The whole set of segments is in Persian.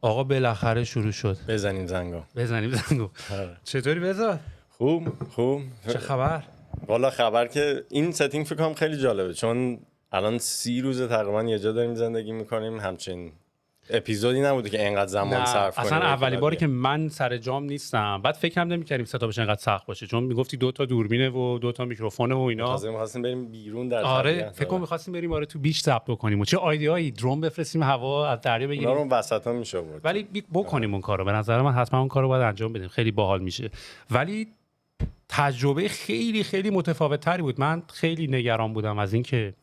آقا بالاخره شروع شد. بزنیم زنگو. چطوری بذار؟ خوب. چه خبر؟ والا خبر که این ستینگ فکر کنم خیلی جالبه، چون الان 30 روز تقریبا یه جا داریم زندگی میکنیم. همچین اپیزودی نبوده که اینقدر زمان صرف کنیم. اصلا اولین باری که من سر جام نیستم، بعد فکرم نمی‌کردیم ستا بشه اینقدر سخت باشه، چون میگفتی 2 تا دوربینه و 2 تا میکروفونه و اینا. تازه می‌خواستیم بریم بیرون در آره فکر کنم می‌خواستیم بریم تو بیچ ضبط بکنیم و چه ایده‌ای، درون بفرستیم هوا از دریا بگیریم. اونا رو وسطا میشه بود. ولی بکنیم اون کارو. به نظر من حتما اون کارو باید انجام بدیم، خیلی باحال میشه. ولی تجربه خیلی خیلی متفاوت‌تری بود. من خیلی نگران بودم از اینکه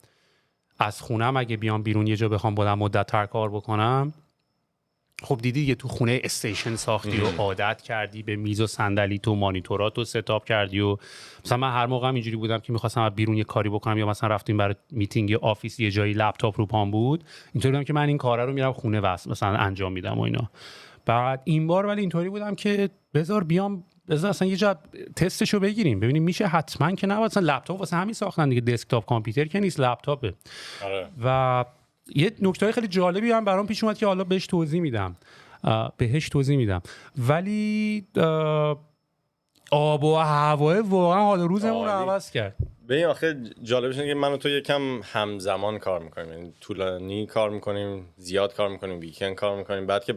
از خونم اگه بیام بیرون یه جا بخوام بلند مدت‌تر کار بکنم. خب دیدی یه تو خونه استیشن ساختی و عادت کردی به میز و صندلی تو مانیتورات و ستاپ کردی و مثلا من هر موقع اینجوری بودم که می‌خواستم بیرون یه کاری بکنم یا مثلا رفتیم برای میتینگ یا آفیس یه جایی لپتاپ رو پام بود، اینطوری بودم که من این کارا رو میرم خونه مثلا انجام میدم و اینا. بعد این بار ولی اینطوری بودم که بذار اصلا یه جا تستشو بگیریم ببینیم میشه. حتما که نه، اصلا لپتاپ واسه همین ساختن دیگه، دسکتاپ کامپیوتر که نیست، لپتاپه. آره. و یه نکته خیلی جالبی هم برام پیش اومد که حالا بهش توضیح میدم. ولی آب و هوا واقعا حال روزمون رو عوض کرد. ببین آخه جالبش اینه که من و تو یکم همزمان کار میکنیم، یعنی طولانی کار میکنیم، زیاد کار میکنیم، ویکند کار میکنیم. بعد که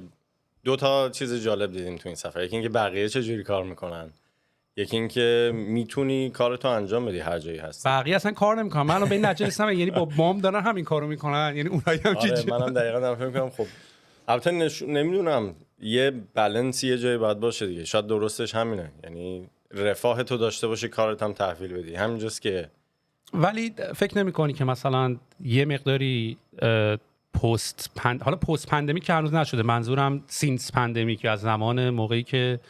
2 تا چیز جالب دیدیم تو این سفر. یکی اینکه بقیه چه جوری کار میکنن، یکی اینکه میتونی کارتو انجام بدی هر جایی هستی. بقیه اصلا کار نمیکنن. منو به این نتیجه رسیدم یعنی با مام دارن همین کارو میکنن، یعنی اونایی هم آره منم دقیقاً دارم فکر میکنم. خب البته نمیدونم، یه بالانس یه جایی باید باشه دیگه. شاید درستش همینه، یعنی رفاه تو داشته باشی، کارت هم تحویل بدی، همینجاست که. ولی فکر نمی‌کنی که مثلا یه مقداری پست پندمیک که هنوز نشده، منظورم سینس پندمیک، از زمان موقعی که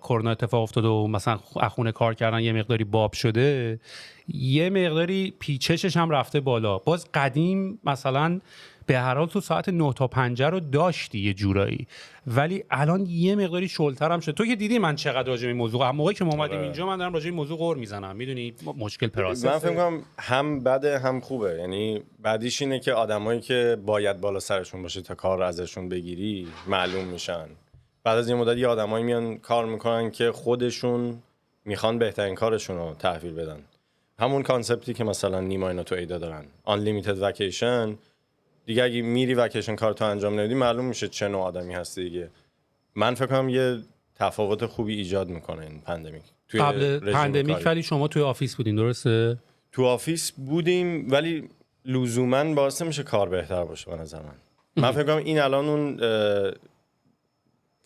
کرونا اتفاق افتاده و مثلا خونه کار کردن یه مقداری باب شده، یه مقداری پیچشش هم رفته بالا. باز قدیم مثلا به هر حال تو ساعت 9 تا 5 رو داشتی یه جورایی، ولی الان یه مقداری شلتر هم شد. تو که دیدی من چقدر راجع به این موضوع، موقعی که ما اومدیم اینجا من دارم راجع به این موضوع غر میزنم، میدونی مشکل پراسس. من فکر کنم هم بده هم خوبه. یعنی بعدیش اینه که آدمایی که باید بالا سرشون باشه تا کار رو ازشون بگیری معلوم میشن. بعد از یه مدت یه آدمایی میان کار میکنن که خودشون میخوان بهترین کارشون رو تحویل بدن. همون کانسپتی که مثلا نیما اینا تو ایدا دارن، unlimited vacation. دیگه اگه میری وکیشن کارتو انجام نمیدی معلوم میشه چه نوع آدمی هستی دیگه. من فکر کنم یه تفاوت خوبی ایجاد میکنه این پندمیک. قبل پندمیک ولی شما توی آفیس بودین، درسته؟ تو آفیس بودیم ولی لزوما باعث میشه کار بهتر باشه به نظر من فکر کنم این الان اون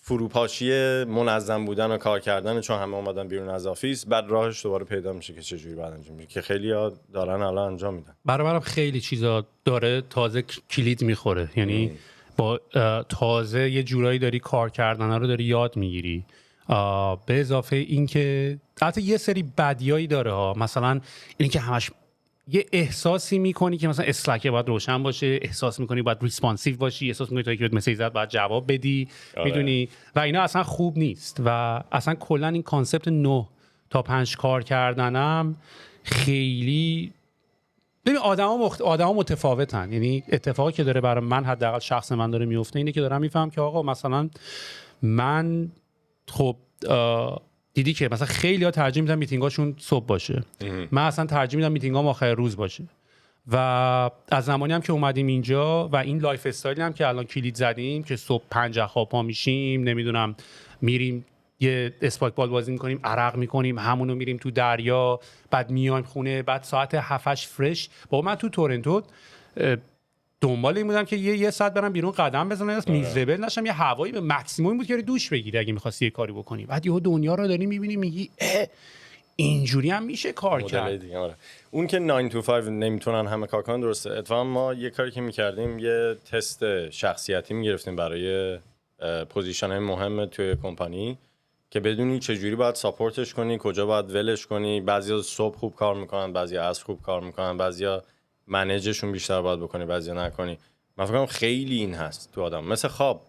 فروپاشی منظم بودن و کار کردن، چون همه اومدن بیرون از آفیس، بعد راهش دوباره پیدا میشه که چجوری بعد انجام میشه، که خیلی‌ها دارن الان انجام میدن. برام خیلی چیزا داره تازه کلید میخوره، یعنی با تازه یه جورایی داری کار کردن رو داری یاد میگیری. به اضافه اینکه حتی یه سری بدیایی داره ها، مثلا اینی که همش یه احساسی میکنی که مثلا اسلک باید روشن باشه، احساس میکنی باید ریسپانسیو باشی، احساس میکنی تا که مسیج زد باید جواب بدی. میدونی و اینا اصلا خوب نیست. و اصلا کلا این کانسپت 9 تا 5 کار کردنم خیلی، ببین آدما متفاوتن. یعنی اتفاقی که داره برای من، حداقل شخص من داره میفته، اینه که دارم میفهم که آقا مثلا من خب دیدی که مثلا خیلی‌ها ترجیح میدن میتینگاشون صبح باشه، من اصلا ترجیح میدم میتینگام آخر روز باشه. و از زمانی هم که اومدیم اینجا و این لایف استایلی هم که الان کلید زدیم که صبح 5 خواب پا میشیم، نمیدونم میریم یه اسپاک بال بازی میکنیم، عرق میکنیم، همونو میریم تو دریا، بعد میایم خونه، بعد ساعت 7 فرش. با من تو تورنتو دنبال این بودم که یه ساعت برم بیرون قدم بزنم، میزربل نشم، یه هوایی به ماکسیموم بود که دوش بگیری اگه می‌خواستی یه کاری بکنی. بعد یهو دنیا رو داری می‌بینی میگی اینجوری هم میشه کار کرد. اون که 9 to 5 نمیتونن همه کار کنن، درسته. اتفاقا ما یه کاری که می‌کردیم، یه تست شخصیتی می‌گرفتیم برای پوزیشن‌های مهم توی کمپانی که بدونی چجوری باید ساپورتش کنی، کجا باید ولش کنی. بعضیا صبح خوب کار میکنن، بعضیا عصر خوب کار میکنن، بعضیا منیجشون بیشتر باید بکنی، بعضیا نکنی. من فکر کنم خیلی این هست تو آدم، مثل خواب.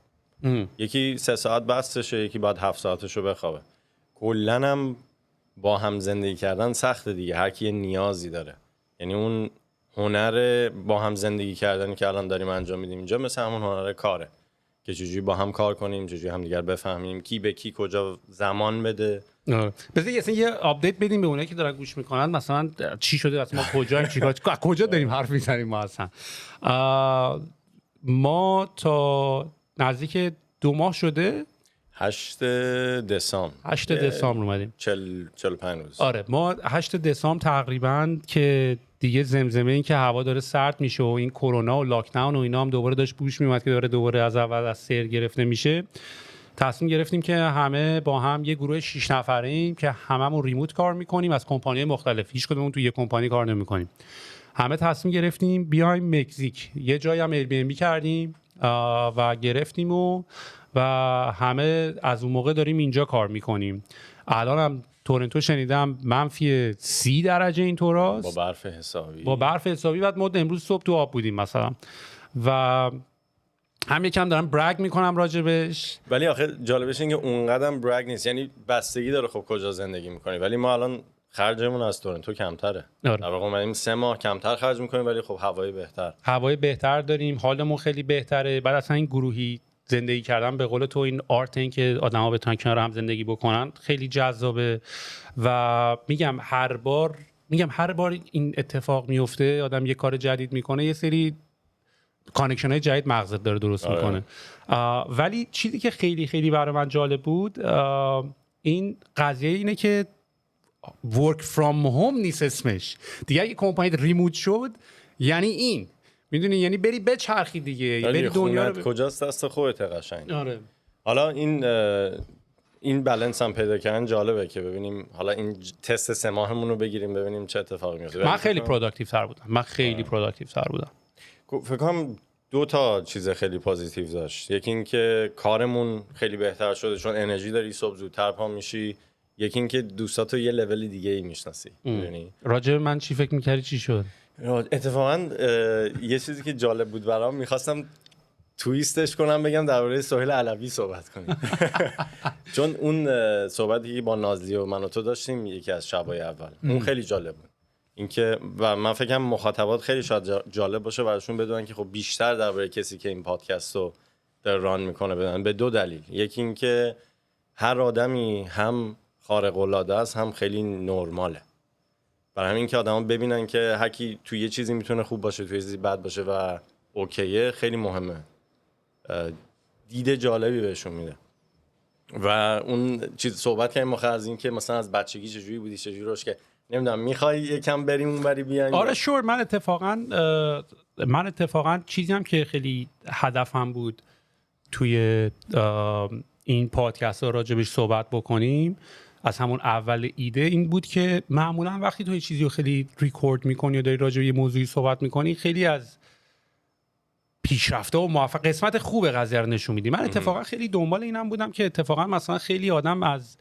یکی 3 ساعت بستشه، یکی باید 7 ساعتشو بخوابه. کلن هم با هم زندگی کردن سخته دیگه، هر کی نیازی داره. یعنی اون هنر با هم زندگی کردنی که الان داریم انجام میدیم اینجا مثل همون هنر کاره. که چجوری با هم کار کنیم، چجوری همدیگر بفهمیم، کی به کی کجا زمان بده. بذار یه آپدیت بدیم به اونایی که دارن گوش میکنن، مثلا چی شده اصلا، ما کجاییم، چیکار کجا داریم حرف میزنیم ما اصلا. ما تا نزدیک 2 ماه شده 8 دسامبر 8 دسامبر اومدیم. 45 روز. آره ما 8 دسامبر تقریبا که دیگه زمزمه این که هوا داره سرد میشه و این کرونا و لاکداون و اینا هم دوباره داشت بوش میومد که داره دوباره از اول از سر گرفته میشه، تصمیم گرفتیم که همه با هم یه گروه 6 نفره ایم که هممون ریموت کار میکنیم از کمپانی مختلف، هیچ کدومون تو یه کمپانی کار نمیکنیم. همه تصمیم گرفتیم بیایم مکزیک، یه جایی هم ایل بی ام بی کردیم و گرفتیم و همه از اون موقع داریم اینجا کار میکنیم. الان هم تورنتو شنیدم منفی 30 درجه این طوراست، با برف حسابی. بعد ما امروز صبح تو آب بودیم مثلا و هم یکم دارم برگ میکنم راجبش. ولی آخه جالبش اینه که اونقدر برگ نیست، یعنی بستگی داره خب کجا زندگی میکنی. ولی ما الان خرجمون از تورنتو کمتره. در واقع اومدیم 3 ماه کمتر خرج میکنیم ولی خب هوای بهتر داریم، حالمون خیلی بهتره. بعد اصلا این گروهی زندگی کردن به قول تو، این آرت، این که آدما بتونن کنار هم زندگی بکنن خیلی جذابه. و میگم هر بار این اتفاق میفته، آدم یه کار جدید میکنه، یه سری کانکشن های جدید مغزت داره درست میکنه. ولی چیزی که خیلی خیلی برای من جالب بود این قضیه اینه که work from home نیست اسمش دیگه. اگه کمپانی ریموت شد یعنی این، میدونی، یعنی بری بچرخی دیگه، بری دنیا رو کجاست دست خودت قشنگ. آره. حالا این بالانس هم پیدا کردن جالبه که ببینیم حالا این تست 3 ماهمون رو بگیریم ببینیم چه اتفاقی میفته. من خیلی پروداکتیو تر بودم. فکر کنم 2 تا چیز خیلی پوزیتیو داشت. یکی این که کارمون خیلی بهتر شده چون انرژی داری، صبح زودتر پا میشی. یکی این که دوستاتو یه لول دیگه ای میشناسی. میدونی راجع به من چی فکر می‌کردی چی شد؟ اتفاقا یه چیزی که جالب بود برام، میخواستم تویستش کنم بگم درباره سهیل علوی صحبت کنیم. چون اون صحبتی که با نازلی و من و تو داشتیم یکی از شبای اول، اون خیلی جالب بود. اینکه و من فکر کنم مخاطبات خیلی شاید جالب باشه براشون بدونن که خب بیشتر درباره کسی که این پادکست رو در ران میکنه بدونن. به 2 دلیل. یکی این که هر آدمی هم خارق العاده است هم خیلی نرماله. برای همین که آدما ببینن که هر کی توی یه چیزی میتونه خوب باشه، توی یه چیزی بد باشه و اوکیه، خیلی مهمه. دید جالبی بهشون میده. و اون چیز صحبت کردیم از این که مثلا از بچگی چجوری بودی، چجوری روش، که نمیدونم میخوای یکم بریم اونوری بیایم. آره شور. من اتفاقا چیزی هم که خیلی هدفم بود توی این پادکست ها راجبش صحبت بکنیم از همون اول ایده این بود که معمولا وقتی تو یه چیزی رو خیلی ریکورد میکنی یا داری راجب یه موضوعی صحبت میکنی، خیلی از پیشرفته و موفق قسمت خوب قضیه رو نشون میدی. من اتفاقا خیلی دنبال اینم بودم که اتفاقا مثلا خیلی آدم از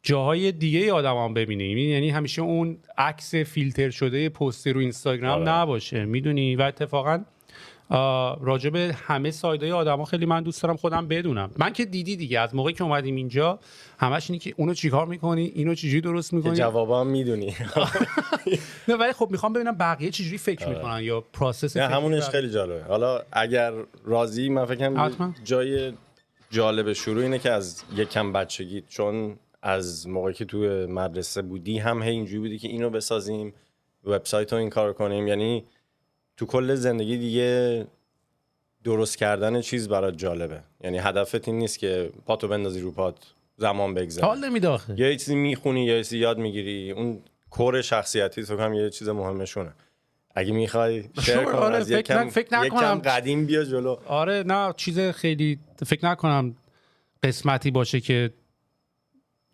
جاهای دیگه آدمام ببینه، یعنی همیشه اون عکس فیلتر شده پست رو اینستاگرام نباشه، میدونی. و اتفاقا راجب همه سایدهای آدما خیلی من دوست دارم خودم بدونم. من که دیدی دیگه از موقعی که اومدیم اینجا همش اینی که اونو چیکار میکنی، اینو چجوری درست میکنی، جوابا میدونی. نه ولی خب میخوام ببینم بقیه چجوری فکر میکنن یا پروسس. نه همونش خیلی جالبه. حالا اگر راضی، من فکر کنم جای جالب شروع اینه که از یکم بچگی، چون از موقعی که تو مدرسه بودی هم اینجوری بودی که اینو بسازیم، وبسایت رو این کار کنیم، یعنی تو کل زندگی دیگه درست کردن چیز برات جالبه. یعنی هدفت این نیست که پاتو بندازی رو پات زمان بگذره، حال نمیده آخه. یا یه چیزی میخونی یا یه چیزی یاد میگیری، اون کور شخصیتی تو هم یه چیز مهمشونه. اگه میخوای شیر کنم از یکم قدیم بیا جلو. آره نه چیز خیلی فکر نکنم قسمتی باشه که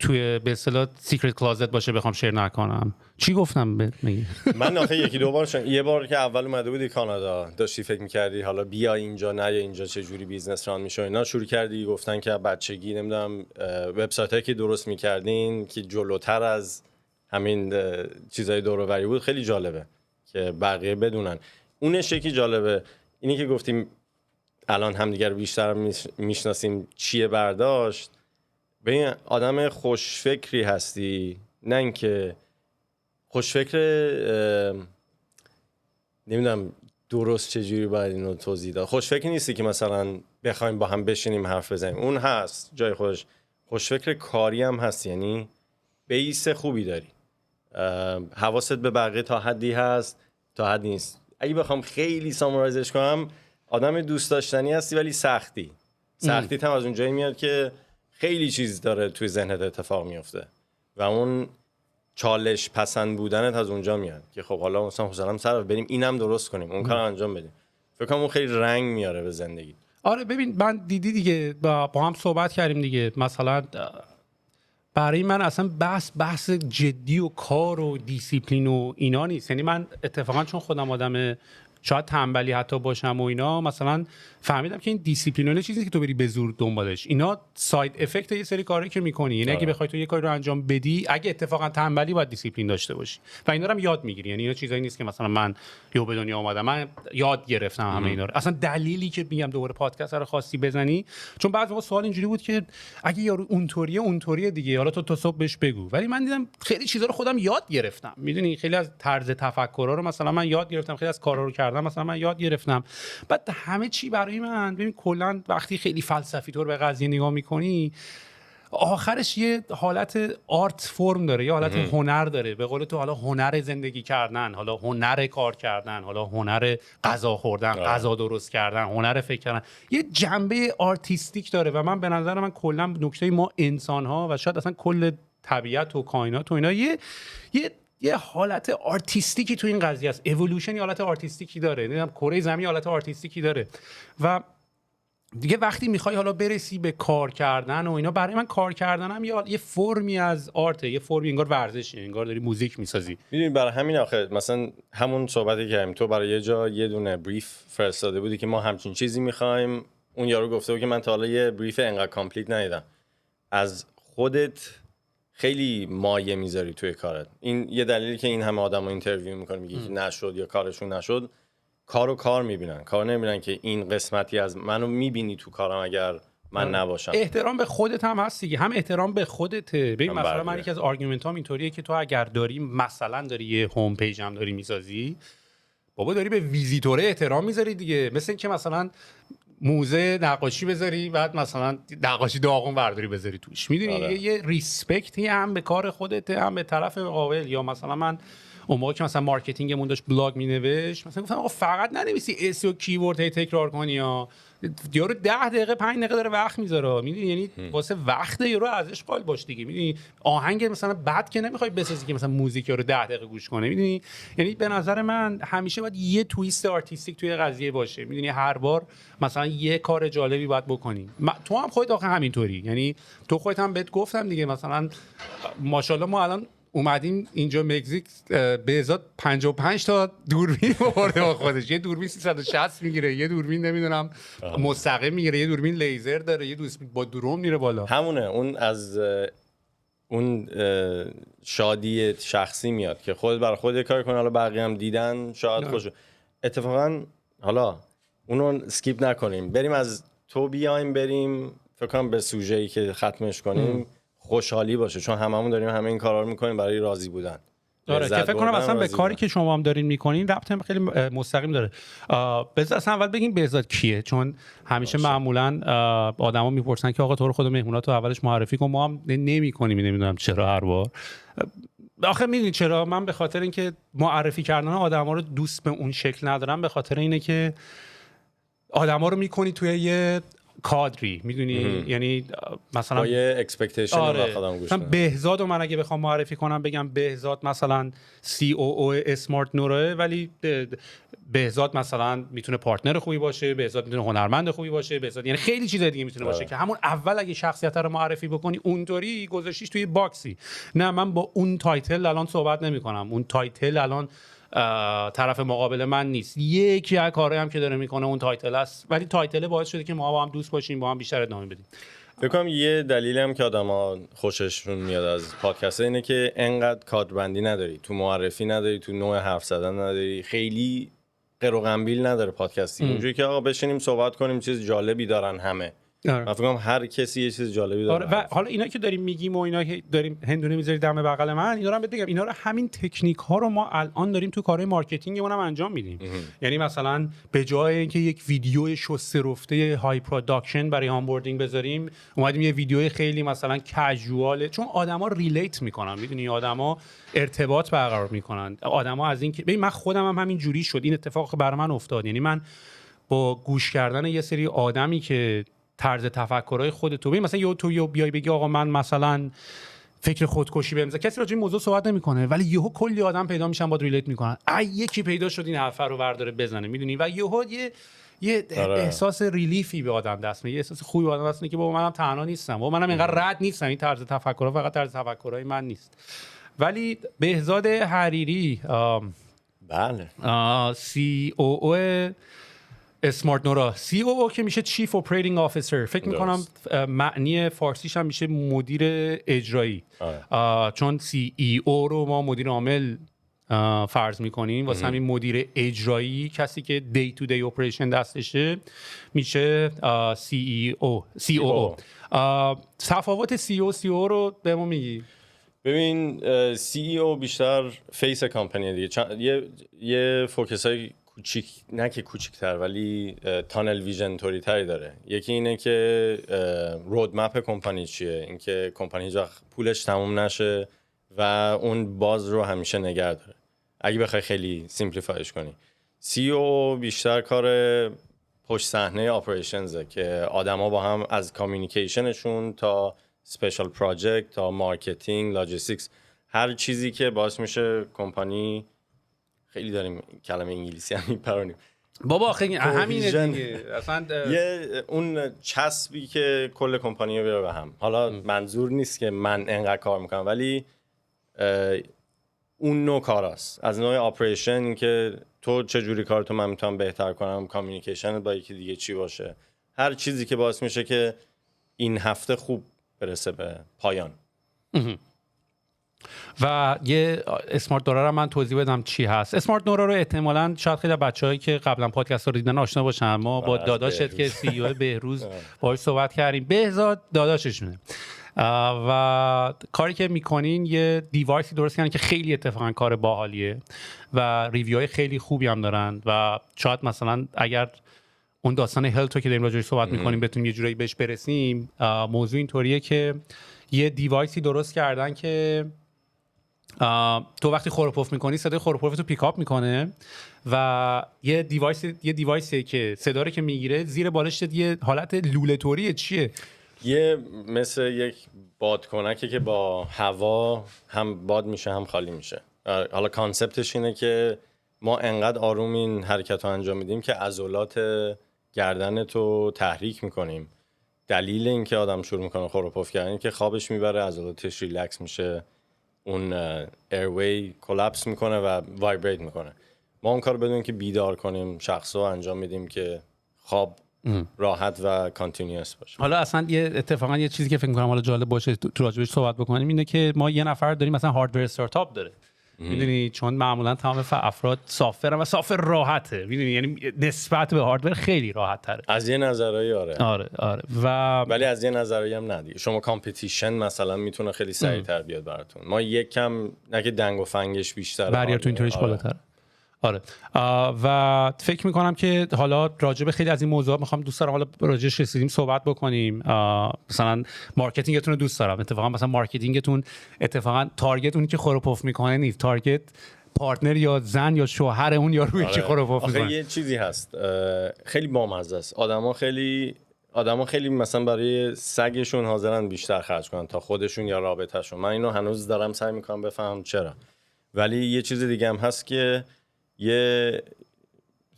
توی به اصطلاح سیکرت کلازت باشه بخوام شیر نکنم. چی گفتم میگی؟ من آخه یکی دو بار یه بار که اول اومده بودی کانادا داشتی فکر می‌کردی حالا بیا اینجا، نه یا اینجا چه جوری بیزنس ران میشه اینا، شروع کردی گفتن که بچگی نمیدونم وبسایتایی که درست می‌کردین که جلوتر از همین چیزای دور و بری بود. خیلی جالبه که بقیه بدونن. اونش یکی جالبه اینی که گفتیم الان همدیگر بیشتر میشناسیم چیه برداشت. ببین آدم خوشفکری هستی، نه اینکه خوشفکر نمیدونم درست چجوری باید اینو توضیح داد. خوشفکر نیستی که مثلا بخوایم با هم بشینیم حرف بزنیم. اون هست جای خودش، خوشفکر کاری هم هست، یعنی بیس خوبی داری، حواست به بقیه تا حدی هست تا حدی نیست. اگه بخوام خیلی سامورایزش کنم، آدم دوست داشتنی هستی ولی سختی هم از اونجایی میاد که خیلی چیز داره توی ذهنت اتفاق میفته و اون چالش پسند بودنت از اونجا میاد که خب حالا مثلا حوصله‌ام سر بریم اینم درست کنیم، اون کارو انجام بدیم. فکر کنم اون خیلی رنگ میاره به زندگی. آره ببین من دیدی دیگه با هم صحبت کردیم دیگه، مثلا برای من اصلا بحث جدی و کار و دیسیپلین و اینا نیست. یعنی من اتفاقا چون خودم آدم شاید تنبلی حتی باشم و اینا، مثلا فهمیدم که این دیسیپلینونه چیزی که تو بری به زور دنبالش، اینا ساید افکت یه سری کاری که میکنی. یعنی اگه بخوای تو یه کاری رو انجام بدی، اگه اتفاقا تنبلی باید دیسیپلین داشته باشی و اینا رو هم یاد میگیری. یعنی اینا چیزایی نیست که مثلا من یهو به دنیا اومدم، من یاد گرفتم همه اینا رو. اصلا دلیلی که میگم دوباره پادکست رو خواستی بزنی، چون بعضی وقت سوال اینجوری بود که اگه یارو اونطوریه دیگه، حالا تو صبح بهش بگو. ولی من دیدم خیلی چیزا رو خودم یاد گرفتم، میدونی، خیلی از طرز تفکرها رو مثلا من یاد گرفتم، خیلی از کارا رو کردم مثلا من یاد گرفتم. بعد همه چی برای من، ببین کلا وقتی خیلی فلسفی طور به قضیه نگاه میکنی، آخرش یه حالت آرت فرم داره، یه حالت هنر داره. به قول تو، حالا هنر زندگی کردن، حالا هنر کار کردن، حالا هنر غذا خوردن، غذا درست کردن، هنر فکر کردن، یه جنبه آرتیستیک داره. و من به نظر من کلا نکته ما انسان ها و شاید اصلا کل طبیعت و کائنات و اینا یه حالت آرتیستیکی تو این قضیه است. اِوولوشن یه حالت آرتیستیکی داره، نمیدونم کره زمین حالت آرتیستیکی داره. و دیگه وقتی میخوای حالا برسی به کار کردن و اینا، برای من کار کردن هم یه فرمی از آرته، یه فرمی انگار ورزشه، انگار داری موزیک میسازی. میدونی برای همین آخه مثلا همون صحبتی کردیم، تو برای یه جا یه دونه بریف فرستاده بودی که ما همچین چیزی میخوایم، اون یارو گفته بود که من تا حالا یه بریف انقدر کامپلیت ندیدم. از خودت خیلی مایه میذاری توی کارت. این یه دلیلی که این همه آدمو اینترویو میکنه، میگه که نشد یا کارشون نشد، کار میبینن، کار نمیبینن که این قسمتی از منو میبینی تو کارم اگر من نباشم. احترام به خودت هم هست دیگه، هم احترام به خودته. ببین مثلا من یکی از آرگومنتام اینطوریه که تو اگر داری مثلا داری یه هوم پیج هم داری میسازی، بابا داری به ویزیتوره احترام میذاری دیگه. مثل اینکه مثلا موزه نقاشی بذاری، بعد مثلا نقاشی داغون برداری بذاری توش، میدونی. یه ریسپکتی هم به کار خودته، هم به طرف مقابل. یا مثلا من اون موقع که مثلا مارکتینگمون داشت بلاگ مینوشت، مثلا گفتم آقا فقط ننویسی اس و کیورد هی تکرار کنی، یا یارو 10 دقیقه 5 دقیقه داره وقت میذاره، میدونی. یعنی واسه وقت یارو ارزش قائل باش دیگه، میدونی. آهنگ مثلا بعد که نمیخوای بسازی که مثلا موزیک یارو 10 دقیقه گوش کنه، میدونی. یعنی به نظر من همیشه باید یه تویست آرتیستیک توی قضیه باشه، میدونی. هر بار مثلا یه کار جالبی باید بکنی. تو هم خودت آخه همینطوری، یعنی تو خودت هم بهت گفتم دیگه، مثلا ماشاءالله ما الان اومدیم اینجا مکزیک، بهزاد 55 تا دوربین آورده با خودش. یه دوربین 360 میگیره، یه دوربین نمیدونم مستقیم میگیره، یه دوربین لیزر داره، یه دوربین با درون میره بالا. همونه، اون از اون شادی شخصی میاد که خود برای خود کار کنه، حالا بقیه هم دیدن شاید خوش. اتفاقا حالا اونو اسکیپ نکنیم، بریم از تو بیایم بریم فکر کنم به سوژه‌ای که ختمش کنیم. خوشحالی باشه، چون هممون داریم همه این کارا رو میکنیم برای راضی بودن. آره که فکر کنم اصلا به کاری که شما هم دارین میکنین ربط خیلی مستقیم داره. بذار اصلا اول بگیم بهزاد کیه، چون همیشه معمولا آدما میپرسن که آقا تو رو خود مهموناتو اولش معرفی کن. ما هم نمیکنیم، نمیدونم چرا هر بار. آخه میدونید چرا؟ من به خاطر اینکه معرفی کردن آدما رو دوست به اون شکل ندارم، به خاطر اینه که آدما رو میکنی توی یه کادری، میدونی. یعنی مثلا با یه اکسپکتیشن آدم گوش کنه. بهزاد رو من اگه بخوام معرفی کنم بگم بهزاد مثلا COO اسمارت نوره، ولی بهزاد مثلا میتونه پارتنر خوبی باشه، بهزاد میتونه هنرمند خوبی باشه، بهزاد یعنی خیلی چیزای دیگه میتونه باشه که همون اول اگه شخصیت رو معرفی بکنی اونطوری گذاشتیش توی باکسی. نه، من با اون تایتل الان صحبت نمی‌کنم. اون تایتل الان طرف مقابل من نیست. یکی از کارهایی هم که داره میکنه اون تایتل است، ولی تایتل باعث شده که ما با هم دوست باشیم، با هم بیشتر ادامه بدیم. فکر کنم یه دلیلی هم که آدما خوششون میاد از پادکست اینه که انقدر کادربندی نداری، تو معرفی نداری، تو نوع حرف زدن نداری، خیلی قر و قنبیل نداره پادکستی. اینجوری که آقا بشینیم صحبت کنیم، چیز جالبی دارن همه، آره. من فکر کنم هر کسی یه چیز جالبی داره. و حالا اینا که داریم میگیم و اینا که داریم هندونه میذاری دم بغل من، اینا رو هم بگم، اینا رو همین تکنیک ها رو ما الان داریم تو کارهای مارکتینگمون هم انجام میدیم. یعنی مثلا به جای اینکه یک ویدیو شسته رفته های پروداکشن برای آنبوردینگ بذاریم، اومدیم یه ویدیو خیلی مثلا کژوال، چون آدما ریلیت میکنن، میدونی آدما ارتباط برقرار میکنن. آدما از این که ببین من خودم هم همین جوری شد، این اتفاق برای من افتاد. یعنی من با گوش کردن یه سری آدمی که طرز تفکرهای خودتو ببین، مثلا تو بیای بگی آقا من مثلا فکر خودکشی بهم، کسی راجع به این موضوع صحبت نمیکنه، ولی یهو کلی آدم پیدا میشن با ریلیت میکنن، یکی پیدا شد این حرفه رو برداره بزنه، میدونی، و یهو یه احساس ریلیفی به آدم دست میده، یه احساس خوبی به آدم دست میده که بابا منم تنها نیستم، بابا منم اینقدر رد نیستم، این طرز تفکرها فقط طرز تفکرهای من نیست. ولی بهزاد حریری بله سی او اسمارت نورا، سی او او که میشه چیف اپریتینگ آفیسر، فکر میکنم معنی فارسیش هم میشه مدیر اجرایی، چون سی ای او رو ما مدیر عامل فرض میکنیم، واسه همین مدیر اجرایی کسی که دی تو دی اپریشن دستشه میشه سی ای او. تفاوت سی او رو به ما میگی؟ ببین سی ای او بیشتر فیس کامپنی دیگه، یه فوکس های کوچیک، نه که کوچیک‌تر ولی تانل ویژن توری تری داره. یکی اینه که رودمپ کمپانی چیه، اینکه کمپانی هیچ وقت پولش تموم نشه و اون باز رو همیشه نگه داره، اگه بخوای خیلی سیمپلیفایش کنی. سی او بیشتر کار پشت صحنه آپریشنزه که آدما با هم از کامیونیکیشنشون تا اسپیشال پروژکت تا مارکتینگ، لاجستیکس، هر چیزی که باعث میشه کمپانی، خیلی داریم کلمه انگلیسی هم میپرونیم بابا، خیلی همینه دیگه اصلا، یه اون چسبی که کل کمپانی رو بیاره به هم. حالا منظور نیست که من انقدر کار میکنم، ولی اون نوع کاراست، از نوع آپریشن، این که تو چجوری کارتو من میتونم بهتر کنم، کامیونیکیشن با یکی دیگه چی باشه، هر چیزی که باعث میشه که این هفته خوب برسه به پایان. و یه اسمارت نورا رو من توضیح بدم چی هست. اسمارت نورا رو احتمالاً شاید خیلی بچه‌هایی که قبلا پادکست رو دیدن آشنا باشن. ما با داداشت که سی او بهروز باهاش صحبت کردیم، بهزاد داداششونه، و کاری که میکنین یه دیوایسی درست کردن که خیلی اتفاقا کار باحالیه و ریویوهای خیلی خوبی هم دارن، و شاید مثلا اگر اون داستان هلت رو که داریم راجعش صحبت میکنیم بتونیم یه جورایی بهش برسیم. موضوع اینطوریه که یه دیوایسی درست کردن که تو وقتی خورپف میکنی صدای خورپف تو پیکاپ میکنه، و یه دیوایسی که صدا رو که میگیره زیر بالشت یه حالت لوله طوریه، چیه، یه مثل یک بادکنکه که با هوا هم باد میشه هم خالی میشه. حالا کانسپتش اینه که ما انقدر آروم این حرکت رو انجام میدیم که عضلات گردنتو تحریک میکنیم. دلیل این که آدم شروع میکنه خورپف کردن که خوابش میبره، عضلاتش ریلکس میشه، اون ایروی کلاپس میکنه و وایبریت میکنه. ما اون کار بدون که بیدار کنیم شخصو انجام میدیم که خواب راحت و کانتینیوس باشه. حالا اصلا یه اتفاقا یه چیزی که فکر می‌کنم حالا جالب باشه تو راجبش صحبت بکنیم اینه که ما یه نفر داریم مثلا هاردور استارتاپ داره، میدونی، چون معمولا تمام افراد سافر و سافر راحته، میدونی، یعنی نسبت به هاردور خیلی راحت تره از یه نظرایی. آره ولی از یه نظرایی هم ندی. شما کامپتیشن مثلا میتونه خیلی سریعتر بیاد براتون. ما یکم نه که دنگ و فنگش بیشتره، بریر تو اینطوریش بالاتره. آره و فکر میکنم که حالا راجع خیلی از این موضوعات میخوام دوست دارم حالا راجعش رسیدیم صحبت بکنیم. مثلا مارکتینگتون رو دوست دارم، اتفاقا مثلا مارکتینگتون اتفاقا تارگت اونی که خورپف میکنه نیست، تارگت پارتنر یا زن یا شوهر اون یا روی که خورپف میکنه. یه چیزی هست خیلی بامزه است، آدما خیلی مثلا برای سگشون حاضرن بیشتر خرج کنن تا خودشون یا رابطهشون. من اینو هنوز دارم سعی میکنم بفهمم چرا. ولی یه چیز دیگه هم هست که یه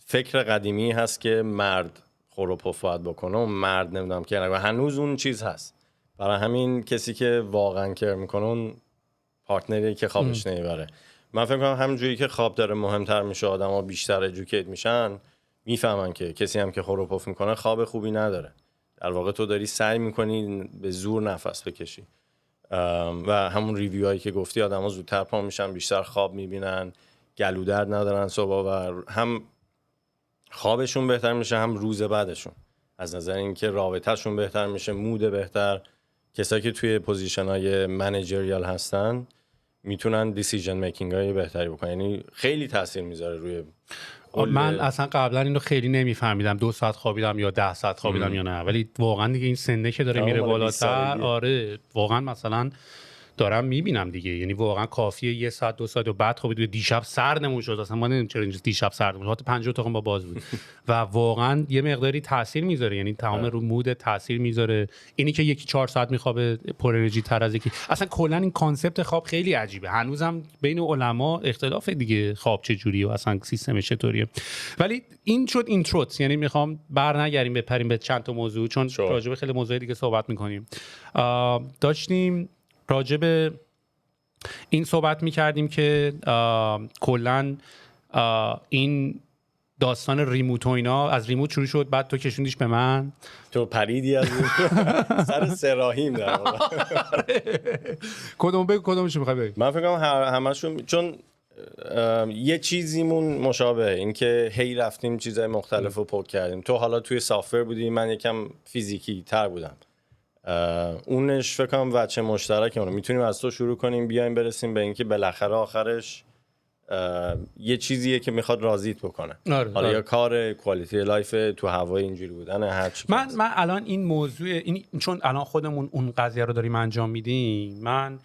فکر قدیمی هست که مرد خورپف باید بکنه و مرد نمیدونم که هنوز اون چیز هست. برای همین کسی که واقعا کر میکنه اون پارتنری که خوابش نمیبره. من فکر کنم همونجوری که خواب داره مهمتر میشه، آدما بیشتر ادوکییت میشن، میفهمن که کسی هم که خورپف میکنه خواب خوبی نداره. در واقع تو داری سعی میکنی به زور نفس بکشی. و همون ریویوهایی که گفتی، آدما زودتر پا میشن، بیشتر خواب میبینن، گلو درد ندارن صبح و هم خوابشون بهتر میشه هم روز بعدشون. از نظر اینکه رابطهشون بهتر میشه، مود بهتر. کسایی که توی پوزیشن های منیجریال هستن میتونن دیسیژن میکینگ های بهتری بکنن، یعنی خیلی تاثیر میذاره روی من اصلا قبلا اینو خیلی نمیفهمیدم 2 ساعت خوابیدم یا 10 ساعت خوابیدم یا نه، ولی واقعا دیگه این سنه که داره میره بالاتر، آره واقعا مثلا دارم میبینم دیگه، یعنی واقعا کافیه 1 ساعت 2 ساعت و بعد خوابید. دیشب سردمون شد اصلا، ما نمیدونم چرا اینجا دیشب سردمون شد، 50 تا با باز بود و واقعا یه مقداری تاثیر میذاره، یعنی تمام رو مود تاثیر میذاره. اینی که یکی 4 ساعت میخوابه پر انرژی تر از یکی، اصلا کلا این کانسپت خواب خیلی عجیبه، هنوزم بین علما اختلاف دیگه خواب چه جوریه و اصلا سیستمش چطوریه. ولی این شد اینتروت، یعنی میخوام برنگردیم بپریم به چند تا موضوع، چون راجع به خیلی موضوع دیگه صحبت میکنیم. داشتیم راجع به این صحبت میکردیم که کلن این داستان ریموت و اینا از ریموت شروع شد، بعد تو کشوندیش به من، تو پریدی از سر سراهیم در واقع. کدومش میخوای بگی؟ من فکر کنم همشون، چون یه چیزیمون مشابه، این که هی رفتیم چیزای مختلف رو پک کردیم. تو حالا توی سافتور بودی، من یکم فیزیکی تر بودم. اونش فکر کنم وجه مشترکمونه، میتونیم از تو شروع کنیم بیایم برسیم به اینکه بالاخره آخرش یه چیزیه که میخواد راضیت بکنه. حالا یا کار کوالیتی لایف تو هوای اینجوری بودن هر چی. من الان این موضوع چون الان خودمون اون قضیه رو داریم انجام میدیم، من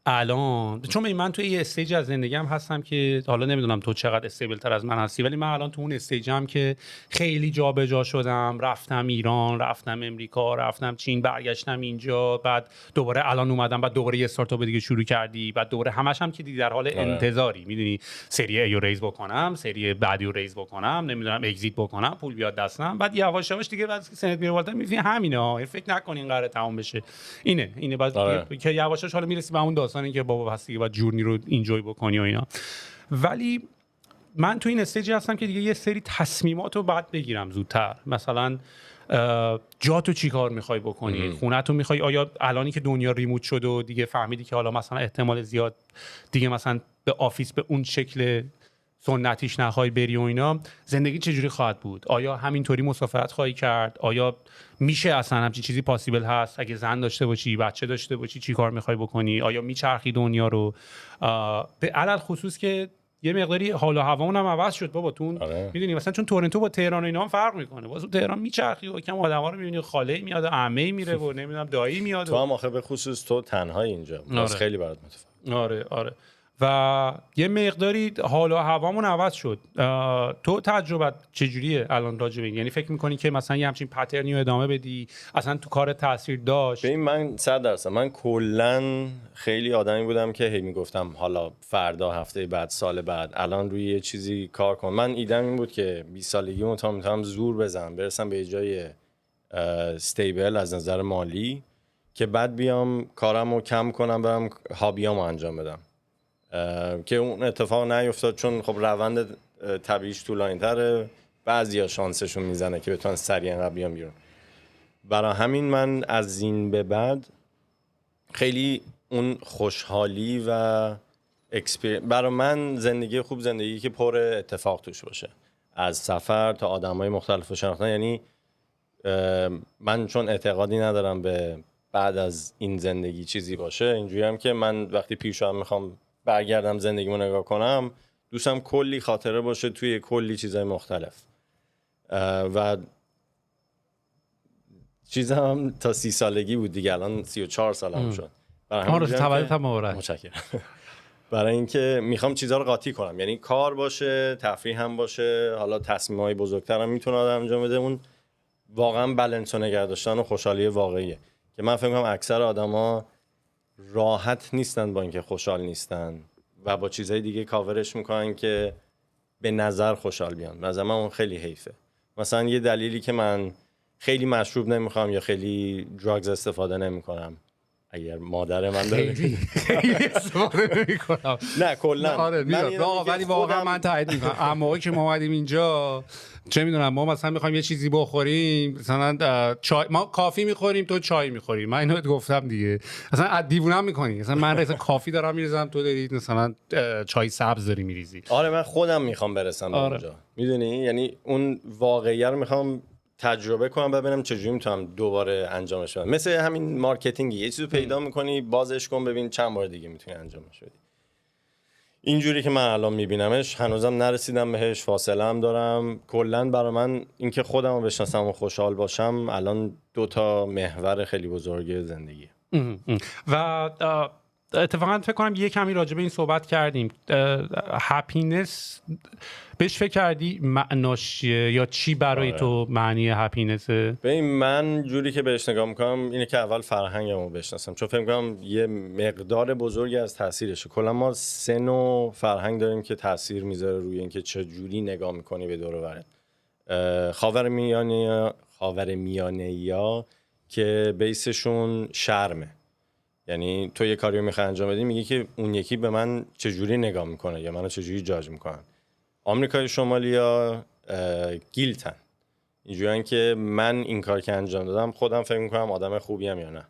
الان چون من توی یه استیج از زندگیم هستم که حالا نمیدونم تو چقدر استیبل تر از من هستی، ولی من الان تو اون استیجم که خیلی جابجا شدم، رفتم ایران، رفتم امریکا، رفتم چین، برگشتم اینجا، بعد دوباره الان اومدم، بعد دوباره یه استارتاپ دیگه شروع کردی، بعد دوباره همش هم که دیدی در حال انتظاری، میدونی سری ایو ریز بکنم، سری بعدی رو ریز بکنم، نمیدونم اگزییت بکنم، پول بیاد دستم، بعد یواش یواش دیگه بعد سنت میره بالاتر، میبینی همینا، فکر نکنین قراره تمام بشه. اینه بعد که یواش یواش حالا میرسی به اون داستانی که بابا هستی و جورنی رو اینجوی بکنی و اینا. ولی من تو این استیجی هستم که دیگه یه سری تصمیمات رو باید بگیرم زودتر. مثلا جاتو چی کار میخوای بکنی، خونه‌تو میخوای، آیا الانی که دنیا ریموت شد و دیگه فهمیدی که حالا مثلا احتمال زیاد دیگه مثلا به آفیس به اون شکل سنتیش نخواهی بری و اینا، زندگی چجوری خواهد بود؟ آیا همینطوری مسافرت خواهی کرد؟ آیا میشه اصلا همچین چیزی پاسیبل هست؟ اگه زن داشته باشی، بچه داشته باشی، چی کار میخوای بکنی؟ آیا میچرخی دنیا رو؟ به علل خصوص که یه مقداری حال و هوامون هم عوض شد بابا. تو میدونی مثلا چون تورنتو با تهران و اینا هم فرق میکنه، واسه تهران میچرخی و کم آدما رو میبینی، خاله میاد، عمه میره و نمیدونم دایی میاد، تو هم آخه به خصوص تو تنهایی اینجا، واسه خیلی برات متفاوته. آره و یه مقداری حال و هوامون عوض شد. تو تجربت چجوریه الان راجع به این؟ یعنی فکر میکنی که مثلا یه همچین پترنی رو ادامه بدی، اصلا تو کار تاثیر داشت؟ ببین من 100%، من کلا خیلی آدمی بودم که هی میگفتم حالا فردا، هفته بعد، سال بعد، الان روی یه چیزی کار کنم. من ایدم این بود که 20 سالگیمو تا میتونم زور بزنم برسم به جای استیبل از نظر مالی، که بعد بیام کارمو کم کنم، برم هابیامو انجام بدم. که اون اتفاق نیفتاد، چون خب روند طبیعیش طولانی‌تره، بعضیا شانسشون میزنه که بتونن سریعا بیان بیرون. برای همین من از این به بعد خیلی اون خوشحالی و برای من زندگی خوب، زندگی که پر اتفاق توش باشه، از سفر تا آدمای مختلف رو شناختن. یعنی من چون اعتقادی ندارم به بعد از این زندگی چیزی باشه، اینجوری هم که من وقتی پیشم میخوام برگردم زندگیمو نگاه کنم، دوستم کلی خاطره باشه توی کلی چیزای مختلف. و چیزم تا 30 سالگی بود دیگه، الان 34 سالم شد. تولدت مبارک. متشکرم. برای اینکه میخوام چیزا رو قاطی کنم، یعنی کار باشه، تفریح هم باشه، حالا تصمیمای بزرگترم میتونه آدم انجام بده. اون واقعا بالانس و نگه داشتن و خوشحالی واقعیه که من فکر می‌کنم اکثر آدما راحت نیستن با اینکه خوشحال نیستن و با چیزهای دیگه کاورش میکنن که به نظر خوشحال بیان. مثلا من اون خیلی حیفه. مثلا یه دلیلی که من خیلی مشروب نمیخوام یا خیلی دراگز استفاده نمیکنم، اگر مادر من داره خیلی استفاده نمیکنم، نه کلا ولی واقعا من تایید میکنم. اما که ما اومدیم اینجا، چه میدونم، ما مثلا میخوایم یه چیزی بخوریم، مثلا چای، ما کافی میخوریم، تو چای میخوری، من اینو گفتم دیگه، مثلا دیوونم میکنی. مثلا من رئیس کافی دارم میریزم، تو داری مثلا چای سبز داری میریزی. آره من خودم میخوام برسم به اونجا، میدونی، یعنی اون واقعیت رو میخوام تجربه کنم ببینم چجوری میتونم دوباره انجامش بدم. مثل همین مارکتینگ، یه چیزو پیدا میکنی بازش کن ببین چند بار دیگه میتونی انجامش بدی. اینجوری که من الان میبینمش هنوزم نرسیدم بهش، فاصله هم دارم. کلا برای من اینکه خودم رو بشناسم و خوشحال باشم الان 2 محور خیلی بزرگ زندگی. و اتفاقا فکر کنم یه کمی راجع به این صحبت کردیم. هپینس بهش فکر کردی معناش چیه یا چی برای تو معنی هپینسه؟ ببین من جوری که بهش نگاه میکنم اینه که اول فرهنگمو بشناسم، چون فکر میکنم یه مقدار بزرگی از تاثیرشه. کلا ما 3 نوع فرهنگ داریم که تاثیر میذاره روی اینکه چه جوری نگاه میکنی به دور و برت. خاورمیانه‌یا که بیسشون شرمه، یعنی تو یه کاری رو میخوای انجام بدی میگی که اون یکی به من چجوری نگاه میکنه یا منو چجوری جاج میکنن. آمریکای شمالیا گیلتن، اینجوریه که من این کار که انجام دادم خودم فکر میکنم آدم خوبیم یا نه.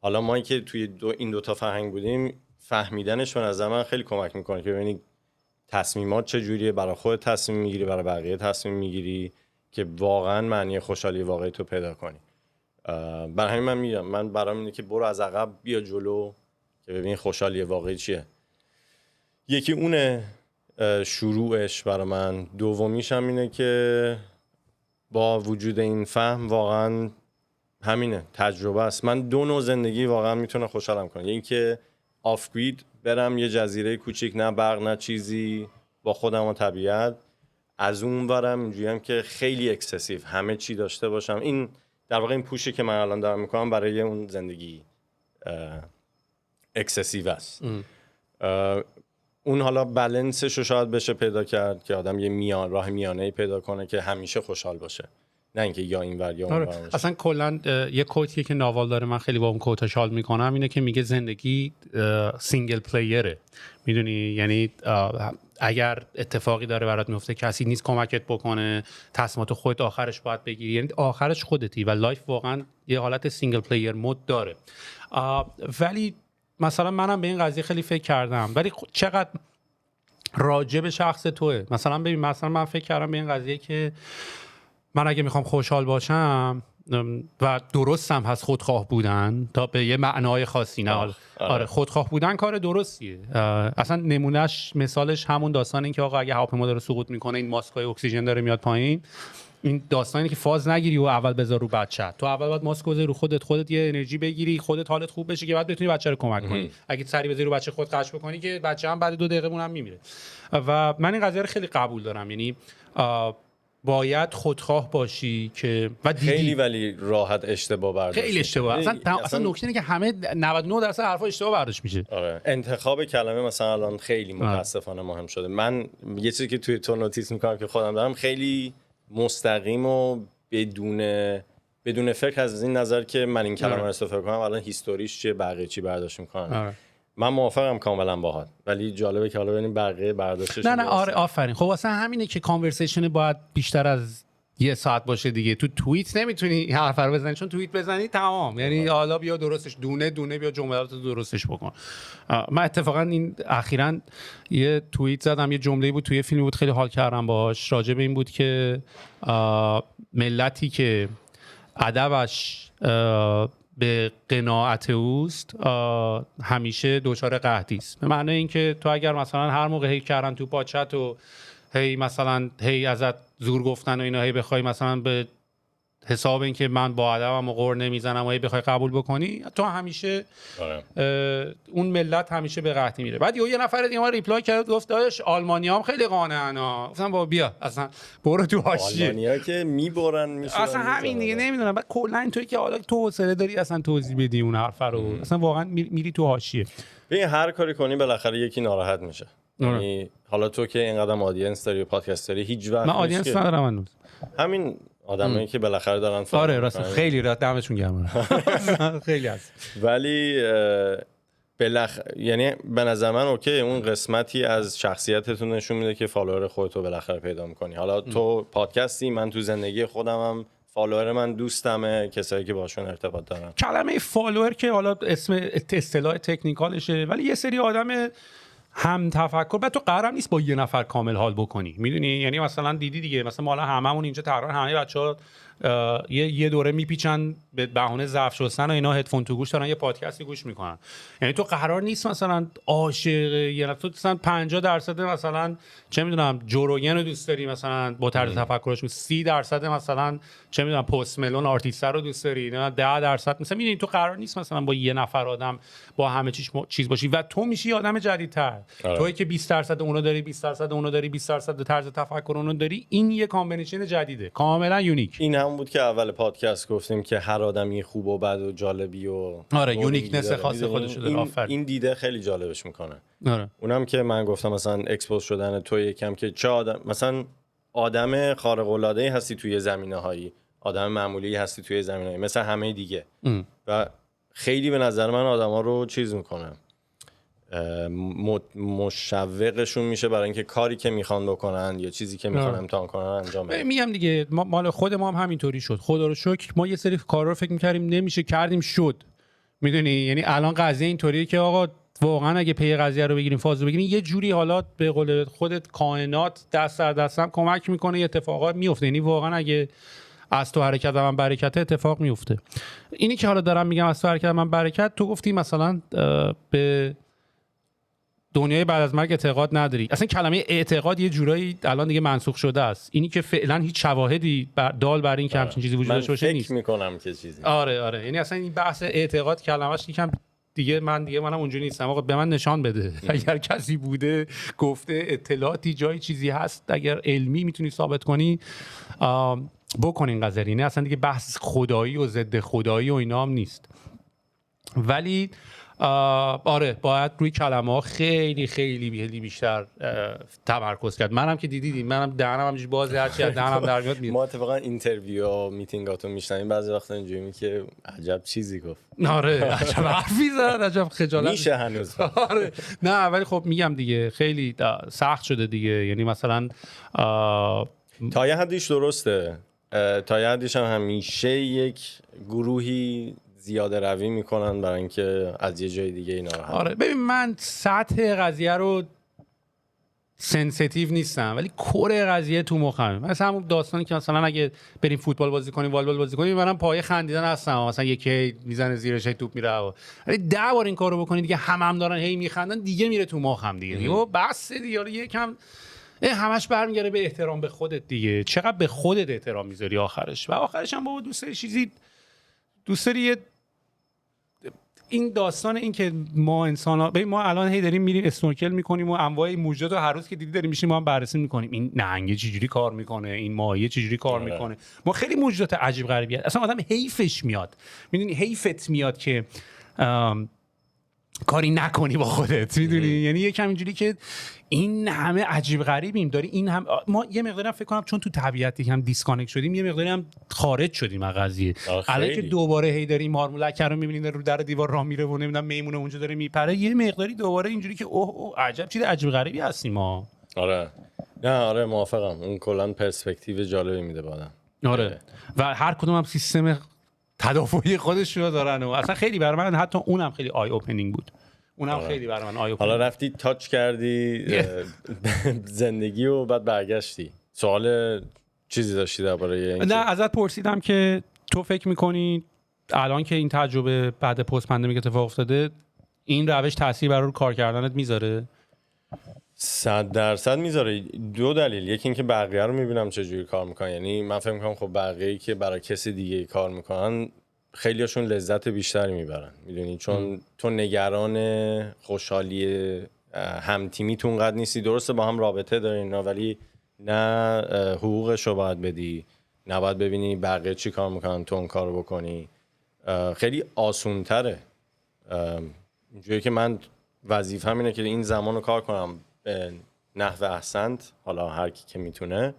حالا ما که توی این 2 فرهنگ بودیم فهمیدنش به نظر من خیلی کمک میکنه که ببینی تصمیمات چجوریه، برای خودت تصمیم میگیری، برای بقیه تصمیم میگیری که واقعا معنی خوشحالی واقعی تو پیدا کنی. برای همین من میگم من برام اینه که برو از عقب بیا جلو که ببین خوشحالی واقعی چیه. یکی اونه شروعش برای من. دومیش هم اینه که با وجود این فهم واقعا همینه، تجربه است. من 2 نوع زندگی واقعا میتونه خوشحالم کنه. یعنی که آف گرید برم یه جزیره کوچیک، نه برق نه چیزی، با خودم و طبیعت. از اون برم اینجوریم که خیلی اکسسیو همه چی داشته باشم. این در واقع این پوشی که من الان دارم میکنم برای اون زندگی اکسسیو است. اون حالا بالانسش رو شاید بشه پیدا کرد که آدم یه راه میانه‌ای پیدا کنه که همیشه خوشحال باشه، نه اینکه یا این ور یا اون ور باشه. اصلا کلا یه کوتیه که ناوال داره، من خیلی با اون کوتش حال میکنم، اینه که میگه زندگی سینگل پلیره. میدونی یعنی اگر اتفاقی داره برات میفته کسی نیست کمکت بکنه، تصمیمات خودت آخرش باید بگیری، یعنی آخرش خودتی و لایف واقعا یه حالت سینگل پلیر مود داره. ولی مثلا منم به این قضیه خیلی فکر کردم، ولی چقدر راجع به شخص توئه. مثلا ببین، مثلا من فکر کردم به این قضیه که من اگه میخوام خوشحال باشم و درستم هست خودخواه بودن تا به یه معنای خاصی، نه آره خودخواه بودن کار درستیه. اصلا نمونهش مثالش همون داستان این که آقا اگه هواپیما داره سقوط میکنه این ماسکای اکسیژن داره میاد پایین، این داستانی که فاز نگیری و اول بذار رو بچه. تو اول باید ماسک بذاری رو خودت یه انرژی بگیری، خودت حالت خوب بشه که بعد بتونی بچه رو کمک کنی. اگه سری بذاری رو بچه خود قش بکنی که بچه هم بعد 2 دقیقه مون هم میمیره. و من این قضیه رو خیلی قبول دارم، یعنی باید خودخواه باشی که و خیلی ولی راحت اشتباه برداشت، خیلی اشتباه. اصلا نکته اینه که همه 99% حرفا اشتباه برداشت میشه. آره انتخاب کلمه مثلا الان خیلی متاسفانه مهم شده. من یه چیزی که توی تو نوتیس میکنم که خودم دارم خیلی مستقیم و بدون فکر از این نظر که من این کلمه رو استفاده کنم الان هیستوریش چیه بقیه چی برداشت میکنن. من موافقم کاملا باهات، ولی جالبه که حالا ببینیم بقیه برداشتش. نه آره آفرین. خب واسه همینه که کانورسیشن باید بیشتر از 1 ساعت باشه دیگه. تو توییت نمیتونی حرف رو بزنی، چون توییت بزنی تمام، یعنی حالا بیا درستش دونه بیا جملات درستش بکن. من اتفاقا این اخیراً یه توییت زدم، یه جمله‌ای بود توی فیلمی بود خیلی حال کردم باهاش. راجع به این بود که ملتی که ادبش به قناعت اوست همیشه دچار قحطی است. به معنی اینکه تو اگر مثلا هر موقع هی کردن تو پاچت و هی مثلا هی ازت زور گفتن و اینا، هی بخوای مثلا به حساب این که من با ادبم و قور نمیزنم و هی بخوای قبول بکنی، تو همیشه اون ملت همیشه به قحطی میره. بعد یه نفر دیگه ما ریپلای کرد گفت داداش آلمانیام خیلی قانعن ها. گفتم بابا بیا اصلا برو تو حاشیه. آلمانیا که میبرن میشورن اصلا همین دیگه نمیدونم. بعد کلا اینطوری که حالا تو حوصله داری اصلا توضیح بدی اون حرف رو، اصلا واقعا میری تو حاشیه. ببین هر کاری کنی بالاخره یکی ناراحت میشه. یعنی حالا تو که اینقدر آدینس داری و پادکست داری، هیچ وقت من آدینس ندارم هنوز. همین آدمایی که بالاخره دارن آره راست خیلی راست دمشون گرم. خیلی هست. ولی یعنی به نظر من اوکی، اون قسمتی از شخصیتتون نشون میده که فالوور خودتو بالاخره پیدا میکنی. حالا تو پادکستی، من تو زندگی خودمم فالوور من دوستمه، کسایی که باشون ارتباط دارم. کلمه فالوور که حالا اسم اصطلاح تکنیکالشه، ولی یه سری آدم هم تفکر. بعد تو قرار نیست با یه نفر کامل حال بکنی، میدونی، یعنی مثلا دیدی دیگه، مثلا ما الان هممون اینجا تقریبا همه بچه‌ها یه دوره میپیچن به بهونه ظرف شستن و اینا، هدفون تو گوش دارن یه پادکستی گوش میکنن. یعنی تو قرار نیست مثلا عاشق یه نفر، تو مثلا 50% مثلا چه میدونم جوروگن رو دوست داری مثلا با طرز تفکرش، 30% مثلا چه میدونم پست ملون آرتیست رو دوست داری، نه 10% مثلا. میدونی تو قرار نیست مثلا با یه نفر آدم با همه چیز باشی و تو میشی آدم جدیدتر. تویی که 20% اونو داری، 20% اونو داری، 20% طرز تفکر اونو داری، این یه کامبینیشن جدیده کاملا یونیک. این هم بود که اول پادکست گفتیم که هر آدمی خوب و بد و جالبی و آره یونیکنس خاص خودش داره. آفرین. این دیده خیلی جالبش میکنه. آره. اونم که من گفتم مثلا اکسپوز شدن تو یکم که چه آدم مثلا آدم خارق العاده ای هستی توی زمینه‌هایی، آدم معمولی هستی توی زمینه‌ای مثل همه دیگه. و خیلی به نظر من آدما رو چیز میکنه، مشوقشون میشه برای اینکه کاری که میخوان بکنن یا چیزی که میخوان امتحان کنن انجام بدن. میگم دیگه مال خود ما هم همینطوری شد. خدا رو شکر ما یه سری کارا رو فکر می‌کردیم نمیشه، کردیم شد. میدونی، یعنی الان قضیه اینطوریه که آقا واقعا اگه پی قضیه رو بگیریم، فاز رو بگیریم، یه جوری حالا به قول خودت کائنات دست در دست هم کمک میکنه، اتفاقات میفته. یعنی واقعا اگه از تو حرکت من برکت اتفاق میفته. اینی که حالا دارم میگم از تو حرکت من برکت، تو گفتی مثلا به دنیای بعد از مرگ اعتقاد نداری. اصلا کلمه اعتقاد یه جورایی الان دیگه منسوخ شده است. اینی که فعلا هیچ شواهدی دال بر این که همچین چیزی وجود داشته باشه نیست. من فکر میکنم که چیزی. آره یعنی اصلا این بحث اعتقاد کلمش یکم دیگه منم اونجوری نیستم. آقا به من نشان بده اگر کسی بوده گفته اطلاعاتی جایی چیزی هست، اگر علمی میتونی ثابت کنی بکنین قضیه. نه اصلا دیگه بحث خدایی و ضد خدایی و اینا هم نیست. ولی آره باید روی کلمه ها خیلی خیلی بیشتر تمرکز کرد. منم که دیدی منم دهنم همینجوری بازه، هرچی از دهنم در میاد ما اتفاقا اینترویو و میتینگاتو میشنویم بعضی وقتا اینجوری که عجب چیزی گفت. آره عجب حرفی زد، عجب خجالت میشه هنوز. آره نه ولی خب میگم دیگه خیلی سخت شده دیگه. یعنی مثلا تا یه حدیش درسته، تا یه حدیش هم همیشه یک گروهی زیاده روی میکنن برای اینکه از یه جای دیگه اینا رو آره ببین من سطح قضیه رو سنسیتیو نیستم ولی کره قضیه تو مخمه. مثلا همون داستانی که مثلا اگه بریم فوتبال بازی کنیم، والیبال بازی کنیم، منم پای خندیدن هستم، مثلا یکی میزنه زیرش توپ میره، ولی 10 بار این کارو بکنی دیگه هم دارن هی میخندن دیگه میره تو مخم دیگه. بس دیگه یکم همش برمیگره به احترام به خودت دیگه. چقدر به خودت احترام میذاری آخرش. و آخرش هم بابا دوست داری چیزی، دوست داری این داستان این که ما انسان‌ها ببین ما الان هی داریم میریم اسنورکل میکنیم و انواع موجودات رو هر روز که دیدی داریم میشیم ما هم بررسی میکنیم، این نهنگ چجوری کار میکنه، این ماهی چجوری کار میکنه. ما خیلی موجودات عجیب غریبی هست. اصلا آدم حیفش میاد، میدونی حیفت میاد که کاری نکنی با خودت، میدونی. یعنی یکم اینجوری که این همه عجیب غریبیم داری، این هم ما یه مقداری هم فکر کنم چون تو طبیعت هم دیسکانکت شدیم یه مقداری هم خارج شدیم از قضیه. الان که دوباره هی داریم مارمولک رو میبینیم رو در دیوار راه میره و نمیدونم میمونه اونجا داره میپره، یه مقداری دوباره اینجوری که اوه عجب چیز عجیب غریبی هستیم ما. آره موافقم. اون کلا پرسپکتیو جالبی میده بعدم. آره و هر کدوم هم سیستم تدافعی خودش رو دارن و اصلا خیلی برای من حتی اونم خیلی آی اوپنینگ بود. اونم خیلی برای من آی اوپنینگ. حالا رفتی تاچ کردی زندگی و بعد برگشتی، سوال چیزی داشتی درباره این؟ نه ازت پرسیدم که تو فکر می‌کنی الان که این تجربه بعد پست پندمیک اتفاق افتاده این روش تاثیر برای کار کردنت میذاره؟ 100% میذاره. 2 دلیل، یکی اینکه بقیه رو میبینم چجوری کار میکنن. یعنی من فکر میکنم خب بقیه‌ای که برای کسی دیگه کار میکنن خیلیاشون لذت بیشتری میبرن، میدونی، چون تو نگران خوشحالی همتیمیتون قد نیستی. درسته با هم رابطه دارین ولی نه حقوقش رو باید بدی، نه باید ببینی بقیه چی کار میکنن تو اون کار رو بکنی. خیلی آسون تره. اینجوری که من وظیفه‌م اینه که این زمان رو کار کنم به نحو احسنت، حالا هر کی که میتونه،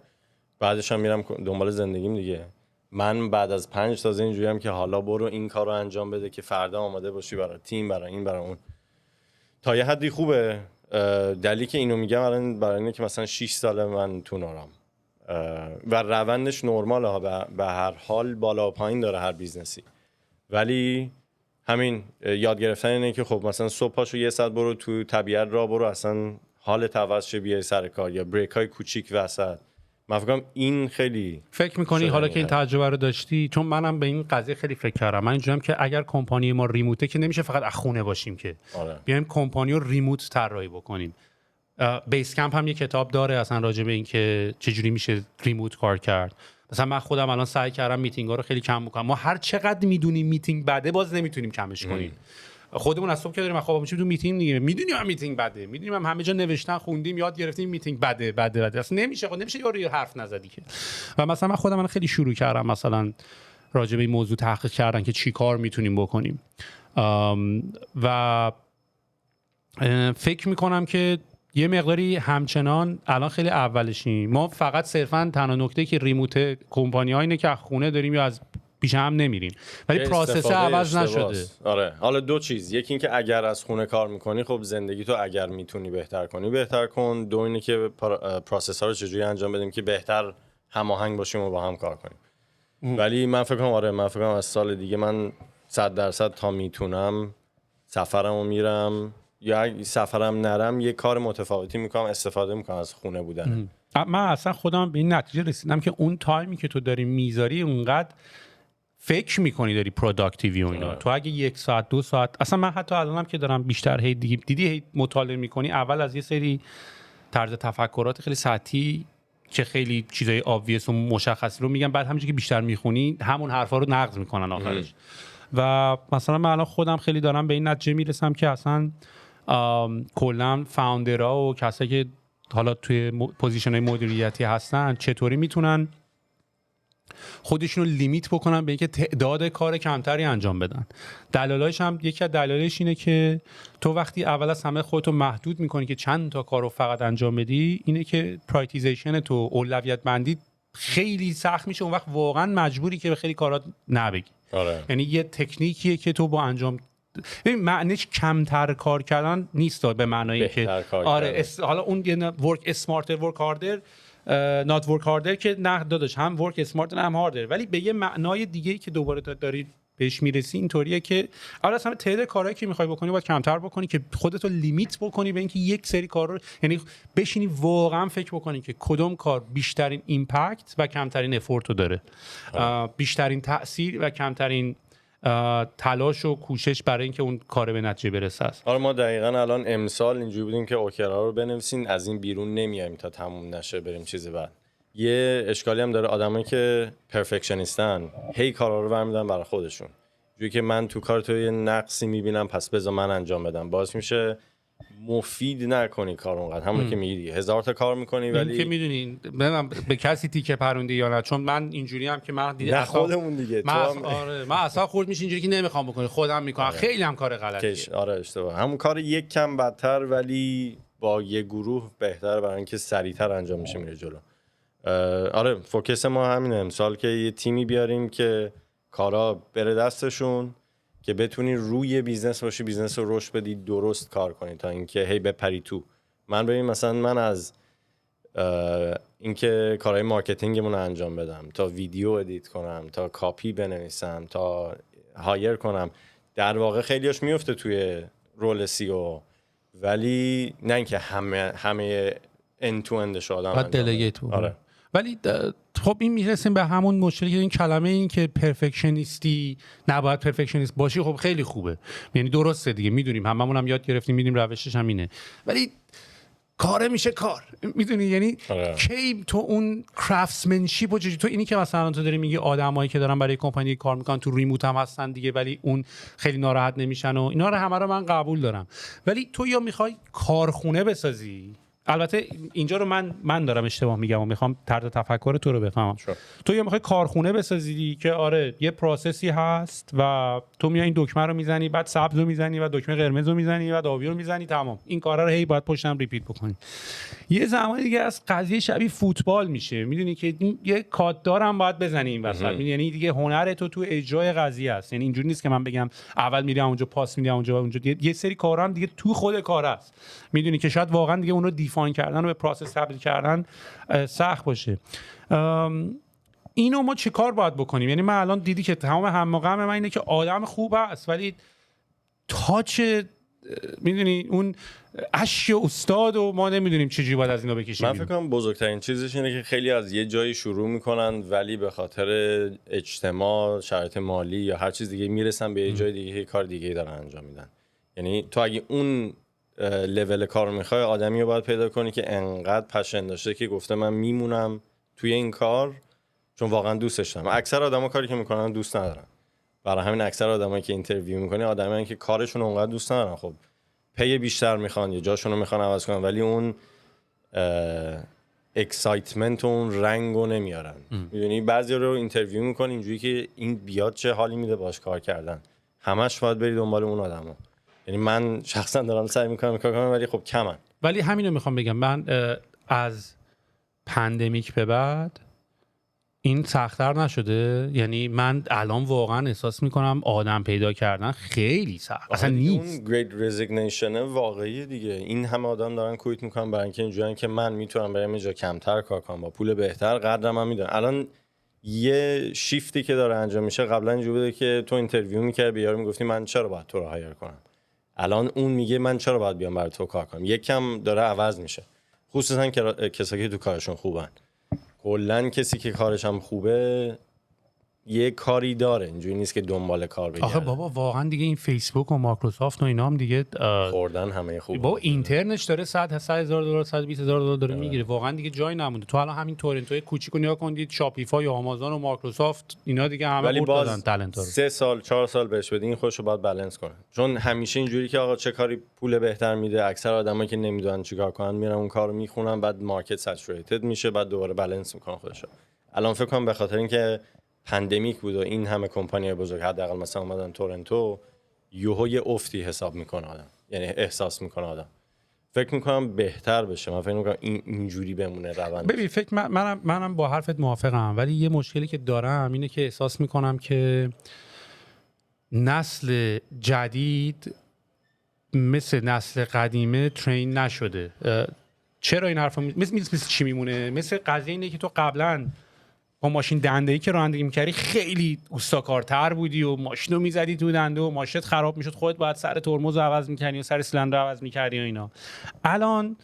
بعدش هم میرم دنبال زندگیم دیگه. من بعد از 5 تازه اینجوریم که حالا برو این کار رو انجام بده که فردا آماده باشی برای تیم، برای این برای اون. تا یه حدی خوبه. دلیلی که اینو میگم الان برای اینه که مثلا 6 ساله من تو نارم و روندش نرماله ها، به هر حال بالا و پایین داره هر بیزنسی، ولی همین یاد گرفتن اینه که خب مثلا صبح پاشو یه ساعت برو تو طبیعت را برو، اصلا حالت عوض شه بیای سر کار، یا بریک های کوچیک وسط. من فکر کنم این خیلی فکر میکنی حالا که این تجربه رو داشتی، چون منم به این قضیه خیلی فکر کردم، من اینجوریم که اگر کمپانی ما ریموته که نمیشه فقط از خونه باشیم که بیایم کمپانی رو ریموت طراحی بکنیم. بیس کمپ هم یه کتاب داره اصلا راجع به این که چجوری میشه ریموت کار کرد. مثلا من خودم الان سعی کردم میتینگ‌ها رو خیلی کم بکنم. ما هر چقدر میدونیم میتینگ بده باز نمیتونیم کمش کنیم. خودمون از صبح که داریم خواب میشیم تو میتینگ دیگه، میدونیم هم میتینگ بده، میدونیم هم همه جا نوشتن خوندیم یاد گرفتیم میتینگ بده اصلا نمیشه، خب نمیشه یارو حرف نزدی که. و مثلا من خودم خیلی شروع کردم مثلا راجع به این موضوع تحقیق کردن که چی کار میتونیم بکنیم و فکر میکنم که یه مقداری همچنان الان خیلی اولشیم. ما فقط صرفا تنها نکته که ریموت کمپانی ها اینه که خونه داریم یا از پیش هم نمیریم، ولی پروسس عوض نشده. آره حالا دو چیز، یکی این که اگر از خونه کار میکنی خب زندگی تو اگر میتونی بهتر کنی بهتر کن. دو اینه که پروسس ها رو چجوری انجام بدیم که بهتر هماهنگ باشیم و با هم کار کنیم. ولی من فکر کنم من فکر کنم از سال دیگه من 100% تا میتونم سفرمو میرم، یا اگه سفرم نرم یه کار متفاوتی میکنم، استفاده میکنم از خونه بودن. من اصلا خودم به این نتیجه رسیدم که اون تایمی که تو داری میذاری اونقدر فکر میکنی داری پروداکتیوی و اینا. تو اگه 1 ساعت 2 ساعت، اصلا من حتی الانم که دارم بیشتر دیدی مطالعه میکنی، اول از یه سری طرز تفکرات خیلی سطحی که خیلی چیزای obvious و مشخصی رو میگن، بعد همینجوری که بیشتر میخونی همون حرفا رو نقض میکنن آخرش. و مثلا من الان خودم خیلی دارم به این نتیجه میرسم که اصلا کلا فاوندرها و کسایی که حالا توی پوزیشن‌های مدیریتی هستن چطوری میتونن خودشون رو لیمیت بکنن به اینکه تعداد کار کمتری انجام بدن. دلایلش هم یکی از دلایلش اینه که تو وقتی اول از همه خودتو محدود میکنی که چند تا کارو فقط انجام بدی، اینه که پرایورتیزیشن تو، اولویت بندی خیلی سخت میشه. اون وقت واقعا مجبوری که به خیلی کارات نبگی. یعنی یه تکنیکیه که تو با انجام، معنیش کمتر کار کردن نیست به معنای که حالا اون یه ورک سمارتر ورک هاردر نات ورک هاردر که نه داداش، هم ورک سمارت هم هاردر، ولی به یه معنای دیگه‌ای که دوباره داری بهش میرسی اینطوریه که اول اصلا تعداد کارهایی که میخوای بکنی باید کمتر بکنی که خودتو لیمیت بکنی به اینکه یک سری کار رو، یعنی بشینی واقعا فکر بکنی که کدوم کار بیشترین ایمپکت و کمترین افورت رو داره، بیشترین تأثیر و کمترین تلاش و کوشش برای اینکه اون کار به نتیجه برسه است. آره ما دقیقاً الان امسال اینجوری بودیم که اوکرا رو بنویسین، از این بیرون نمیایم تا تموم نشه بریم چیز بعد. یه اشکالی هم داره، آدمایی که پرفکشنیستن هی کارا رو برمی‌دارن برای خودشون، جوری که من تو کار تو یه نقصی میبینم پس بذار من انجام بدم، باعث میشه مفید نکنی کار اونقدر. همون که میگی 1000 تا کار میکنی ولی که میدونین به کسی تیکه پروندی یا نه، چون من اینجوری هم که من دیدم خودمون دیگه من اصلا خورد میشه اینجوری که نمیخوام بکنی خودم میکنم. خیلی هم کار غلطیه. آره اشتباه، همون کار یک کم بدتر ولی با یه گروه بهتر، برای اینکه سریعتر انجام میشه میره جلو. آره فوکس ما همینه امسال که یه تیمی بیاریم که کارا بره دستشون، که بتونی روی بیزنس باشی، بیزنس رو رشد بدی، درست کار کنی تا اینکه هی بپری تو. من ببین مثلا من از اینکه کارهای مارکتینگمون رو انجام بدم تا ویدیو ادیت کنم تا کاپی بنویسم تا هایر کنم، در واقع خیلیش میفته توی رول CEO، ولی نه اینکه همه end to endش آدم انجام بده. آره. ولی خب این میرسیم به همون مشکلی که این کلمه این که پرفکشنیستی نباید پرفکشنیست باشی، خب خیلی خوبه، یعنی درسته دیگه، میدونیم هممون هم یاد گرفتیم، میدونیم روشش هم اینه، ولی کاره میشه کار، میدونی یعنی کی تو اون کرافتسمنشیپ و تو اینی که مثلا تو داری میگی آدمایی که دارن برای کمپانی کار میکنن تو ریموت هم هستن دیگه ولی اون خیلی ناراحت نمیشن و اینا رو همه رو من قبول دارم، ولی تو یا میخوای کارخونه بسازی، البته اینجا رو من دارم اشتباه میگم و میخوام طرز تفکر تو رو بفهمم. تو یا میخوای کارخونه بسازی که آره یه پروسسی هست و تو میای این دکمه رو میزنی، بعد سبز رو میزنی و دکمه قرمز رو میزنی و آبی رو میزنی، تمام این کارا رو هی باید پشتم ریپیت بکنی. یه زمانی دیگه از قضیه شبیه فوتبال میشه، میدونی که یه کاددار هم باید بزنی این وسط، یعنی دیگه هنر تو اجرای قضیه است، یعنی اینجوری نیست که من بگم اول میرم اونجا پاس میدم اونجا یه سری کارا هم دیگه تو خود کار است، میدونی که شاید واقعا دیگه اون رو دیفاین کردن و به پروسس تبدیل کردن سخت باشه. اینو ما چه کار باید بکنیم؟ یعنی من الان دیدی که تمام هم و غم من اینه که آدم خوب است ولی تاچ میدونی اون اشک استاد و ما نمیدونیم چجوری باید از اینا بکشیم. من فکر کنم بزرگترین چیزش اینه که خیلی از یه جایی شروع میکنن ولی به خاطر اجتماع، شرایط مالی یا هر چیز دیگه میرسن به یه جای دیگه، یه کار دیگه دارن انجام میدن. یعنی تو اگه اون لول کار رو میخوای، آدمی رو باید پیدا کنی که انقدر پشن داشته که گفته من میمونم توی این کار چون واقعا دوستش دارم. اکثر آدما کاری که میکنن دوست ندارن. برای همین اکثر آدمایی که اینترویو میکنی آدمایی که کارشون اونقدر دوست ندارن. خب پی بیشتر میخوان یا جاشون رو میخوان عوض کنن ولی اون اکسایتمنت و اون رنگو نمیارن. میدونی بعضی رو اینترویو میکنی اینجوری که این بیاد چه حالی میده باش کار کردن، همش باید بری دنبال اون آدما. یعنی من شخصا دارم سعی میکنم کار کنم ولی خب کمن. ولی همینو میخوام بگم، من از پندمیک به بعد این سخت‌تر نشده؟ یعنی من الان واقعا احساس میکنم آدم پیدا کردن خیلی سخت اصلا نیست. اون great resignation واقعیه دیگه. این همه آدم دارن کویت میکنن برای اینکه اینجوریه که من میتونم برم اینجا کمتر کار کنم با پول بهتر، قدرم هم میدونم. الان یه شیفتی که داره انجام میشه، قبلا اینجوری بوده که تو اینترویو میکردی به یارو میگفتی من چرا باید تو رو هایر کنم، الان اون میگه من چرا باید بیام برای تو کار کنم. یکم داره عوض میشه، خصوصا کسایی که تو کارشون خوبن. کلا کسی که کارش هم خوبه یه کاری داره، اینجوری نیست که دنبال کار بگرده. آخه بابا واقعا دیگه این فیسبوک و مایکروسافت و اینا هم دیگه خوردن همه خوبه. بابا اینترنش داره 100,000 دلار 120,000 دلار داره میگیره، واقعا دیگه جای نمونده. تو الان همین تورنتوی کوچیکو نگاه کن، شاپیفای و آمازون و مایکروسافت اینا دیگه همه برد دادن تالنت رو. 3 سال 4 سال بهش بدین خودشو باید بالانس کنه، چون همیشه اینجوری که آقا چه کاری پول بهتر میده، اکثر آدمایی که نمیدونن چیکار کنن میرن اون کارو میخونن، بعد مارکت سچوریتد میشه، بعد دوباره بالانس میکنن خودشو. الان فکر کنم به خاطر اینکه پندمیک بود و این همه کمپانی بزرگ حداقل مثلا اومدن تورنتو، یهو یه افتی حساب میکنه آدم، یعنی احساس میکنه آدم. فکر میکنم بهتر بشه. من فکر میکنم اینجوری بمونه روند. ببین منم با حرفت موافقم، ولی یه مشکلی که دارم اینه که احساس میکنم که نسل جدید مثل نسل قدیمه ترین نشده. چرا این حرفو مثل چی میمونه؟ مثل قضیه اینه که تو قبلا با ماشین دنده‌ای که رانندگی می‌کردی خیلی اوستاکارتر بودی و ماشینو می‌زدی تو دنده و ماشینت خراب می‌شد، خودت باید سر ترمز عوض می‌کردی و سر سیلندر عوض می‌کردی و اینا. الان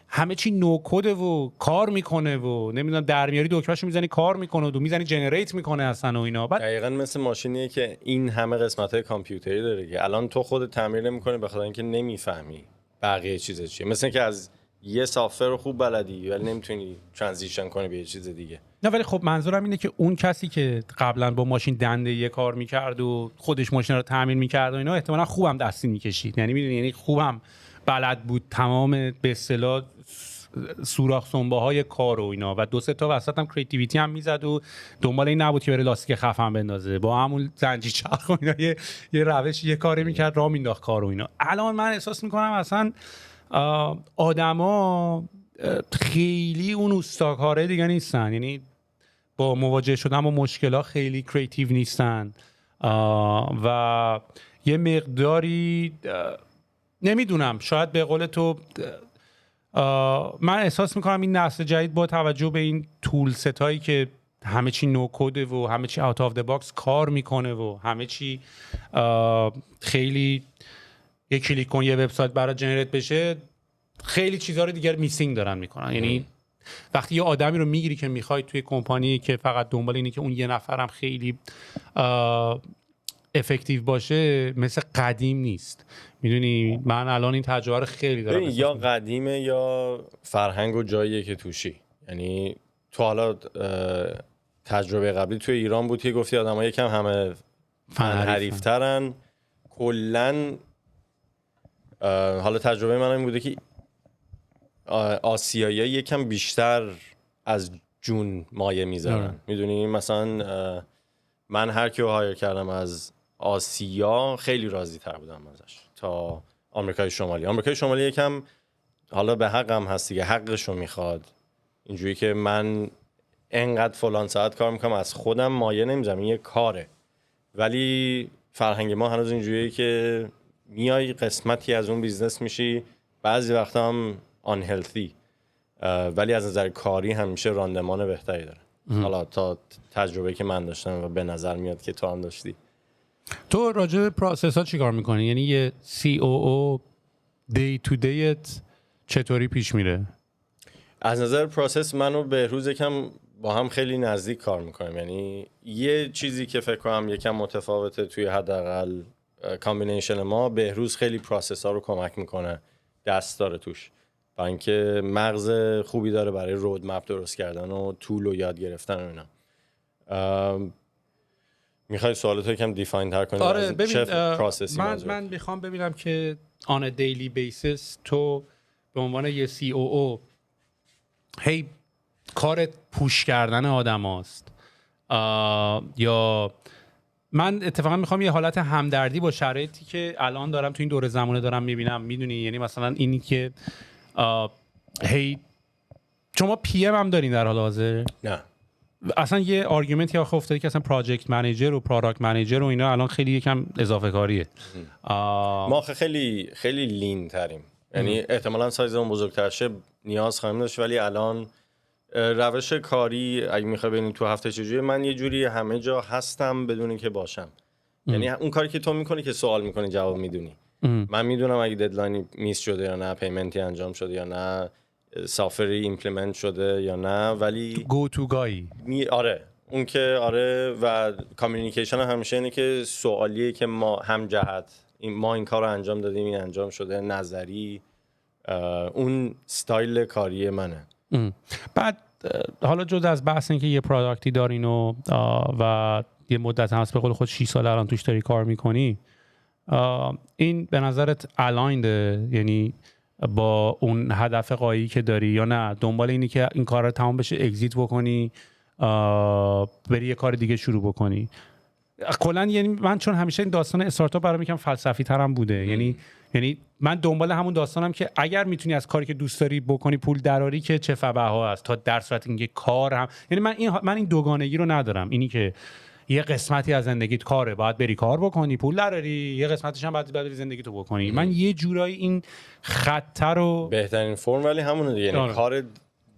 همه چی نوکده و کار میکنه و نمیدونم در میاری دکمه‌شو میزنی کار میکنه و میزنی جنریت میکنه اصلا و اینا. بعد دقیقاً مثل ماشینیه که این همه قسمت‌های کامپیوتری داره که الان تو خودت تعمیر نمی‌کنی به خاطر اینکه نمی‌فهمی بقیه چیزا چیه. مثل اینکه از یه سافر خوب بلدی ولی نمیتونی ترانزیشن کنی به یه چیز دیگه. نه ولی خب منظورم اینه که اون کسی که قبلا با ماشین دنده یه کار میکرد و خودش ماشین رو تعمیر میکرد و اینا احتمالاً خوبم دستی میکشید، یعنی میدونی، یعنی خوبم بلد بود تمام به اصطلاح سوراخ سنبه های کار و اینا و دو سه تا وسط هم کریتیویتی هم میزد و دنبال این نبود که بره لاستیک خفن بندازه، با همون زنجیر چرخ و اینا یه روش یه کاری میکرد راه مینداخت کار و اینا. الان من احساس میکنم اصلا آدما خیلی اون اوستاکاره دیگه نیستن، یعنی با مواجه شدن با مشکلات خیلی کریتیو نیستن و یه مقداری نمیدونم، شاید به قول تو من احساس میکنم این نسل جدید با توجه به این تول ستایی که همه چی نوکده و همه چی اوت آف د باکس کار میکنه و همه چی خیلی یه کلیک کن یه وبسایت برای جنریت بشه، خیلی چیزها رو دیگه میسینگ دارن میکنن. یعنی وقتی یه آدمی رو میگیری که میخوای توی کمپانی که فقط دنبال اینه که اون یه نفرم خیلی افکتیو باشه، مثل قدیم نیست. میدونی من الان این تجربه رو خیلی دارم. یا قدیمه یا فرهنگ و جاییه که توشی. یعنی تو حالا تجربه قبلی توی ایران بود که گفتی آدم‌ها یکم همه فن حریفترن کلاً. حالا تجربه من این بوده که آسیایی‌ها یکم بیشتر از جون مایه میذارن. میدونی مثلا من هر کیو هایر کردم از آسیا خیلی راضی تر بودم ازش تا آمریکای شمالی. آمریکای شمالی یکم حالا به حقم هست دیگه، حقشو میخواد، اینجوری که من انقدر فلان ساعت کار میکنم از خودم مایه نمیذارم، این یه کاره. ولی فرهنگ ما هنوز اینجوریه که میای قسمتی از اون بیزنس میشی، بعضی وقتا هم unhealthy، ولی از نظر کاری همیشه راندمان بهتری داره. حالا تا تجربه که من داشتم و به نظر میاد که تو هم داشتی. تو راجع به پروسس ها چیکار میکنی؟ یعنی یه COO دی تو دیت چطوری پیش میره؟ از نظر پروسس من و بهروز یکم با هم خیلی نزدیک کار میکنیم. یعنی یه چیزی که فکر کنم یکم متفاوته توی حداقل کامبینیشن ما، بهروز خیلی پروسس ها رو کمک میکنه، دست داره توش، با اینکه مغز خوبی داره برای رود مپ درست کردن و طول و یاد گرفتن و اینا. میخوای سوالاتو یکم دیفاین تر کنی؟ آره ببین، من میخوام ببینم که on a daily basis تو به عنوان یه COO هی کارت پوش کردن آدم هاست، یا من اتفاقا میخوام یه حالت همدردی با شرایطی که الان دارم تو این دور زمانه دارم میبینم، میدونی؟ یعنی مثلا اینی که هی شما PM هم دارین در حال حاضر؟ نه، اصلا یه آرگومنتی آخه افتاده که اصلا پراجکت منیجر و پروداکت منیجر و اینا الان خیلی یکم اضافه کاریه. ما آخه خیلی خیلی لین تریم، یعنی احتمالاً سایزمون بزرگتر شه نیاز خواهیم داشت، ولی الان روش کاری اگه میخوای ببینی تو هفته چجوریه، من یه جوری همه جا هستم بدون که باشم. یعنی اون کاری که تو میکنی که سوال میکنی جواب میدونی. من میدونم اگه ددلاینی میس شده یا نه، پیمنتی انجام شده یا نه، سافری ایمپلمنت شده یا نه، ولی گو تو گایی. آره اون که آره. و کامیونیکیشن همیشه اینه که سوالیه که ما هم جهت ما این کار رو انجام دادیم، این انجام شده، نظری، اون ستایل کاری منه. بعد حالا جدا از بحث این که یه پروداکتی دارین و یه مدت هست به قول خود 6 سال الان توش داری کار میکنی، این به نظرت الاینده؟ یعنی با اون هدف قایی که داری، یا نه دنبال اینی که این کار رو تمام بشه اگزیت بکنی بری یه کار دیگه شروع بکنی؟ کلا یعنی من چون همیشه این داستان استارتاپ برام یکم فلسفی ترم بوده، یعنی من دنبال همون داستانم که اگر میتونی از کاری که دوست داری بکنی پول دراری که چه فبها هست، تا در صورت اینکه کار هم، یعنی من این دوگانگی رو ندارم، اینی که یه قسمتی از زندگیت کاره باید بری کار بکنی پول دراری، یه قسمتش هم باید بری زندگیتو بکنی. من یه جورایی این خط رو بهترین فرم ولی همونه دیگه، یعنی کار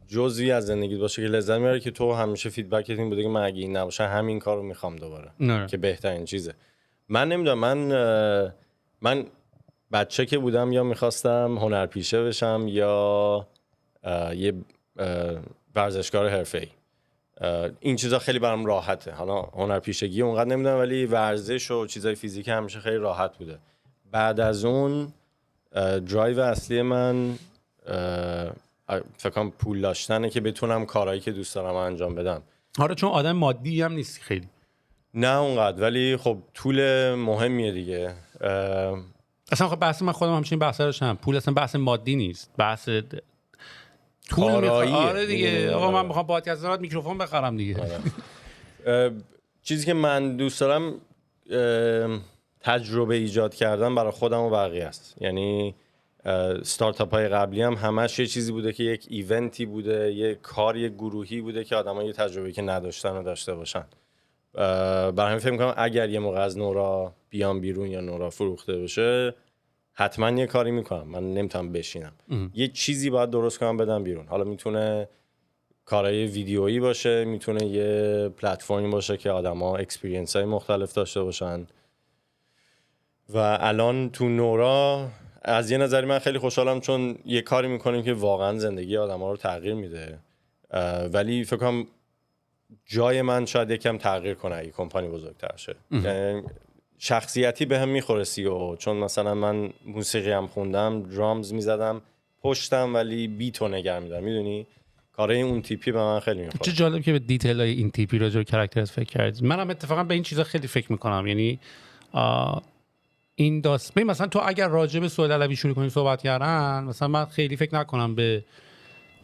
جزئی از زندگیت باشه که لذت میبری، که تو همیشه فیدبکت این بوده که من اگه این نباشه همین کارو میخوام دوباره، که بهترین چیزه. من نمیدونم، من بچه که بودم یا میخواستم هنرپیشه بشم یا یه ورزشکار حرفه‌ای. این چیزا خیلی برام راحته. حالا هنرپیشگی اونقدر نمیدونم، ولی ورزش و چیزای فیزیکی همیشه خیلی راحت بوده. بعد از اون درایو اصلی من فکر کنم پول داشتنه که بتونم کارهایی که دوست دارم انجام بدم. آره چون آدم مادی هم نیستی خیلی. نه اونقدر، ولی خب طول مهمیه دیگه. اصلا خب بحث من خودم همچین بحث داشتم، پول اصلا بحث مادی نیست، بحث طول آره دیگه. آقا من میخوام پادکست دارم میکروفون بخرم دیگه. چیزی که من دوست دارم تجربه ایجاد کردن برای خودم و بقیه است. یعنی استارتاپ های قبلی هم همش یه چیزی بوده که یک ایونتی بوده، یه کار، یه گروهی بوده که آدم‌ها یه تجربه‌ای که نداشتن و داشته باشن. برای همین فکر می‌کنم اگر یه موقع از نورا بیام بیرون یا نورا فروخته بشه، حتما یه کاری میکنم. من نمیتونم بشینم. یه چیزی باید درست کنم بدم بیرون. حالا میتونه کارهای ویدیویی باشه، میتونه یه پلتفرمی باشه که آدما اکسپریانس های مختلف داشته باشن. و الان تو نورا از یه نظری من خیلی خوشحالم، چون یه کاری میکنیم که واقعا زندگی آدما رو تغییر میده. ولی فکر کنم جای من شاید یکم تغییر کنه اگه کمپانی بزرگتر شه. شخصیتی به هم میخوره CEO، چون مثلا من موسیقی هم خوندم، درامز میزدم پشتم، ولی بیتو نگر میدم، میدونی کارای اون تیپی به من خیلی میخوره. چه جالب که به دیتیل های این تیپی راجع به کاراکترت فکر کردی. منم اتفاقا به این چیزا خیلی فکر میکنم. یعنی این داستان مثلا تو اگر راجع به سهیل علوی شروع کنی صحبت کردن، مثلا من خیلی فکر نکنم به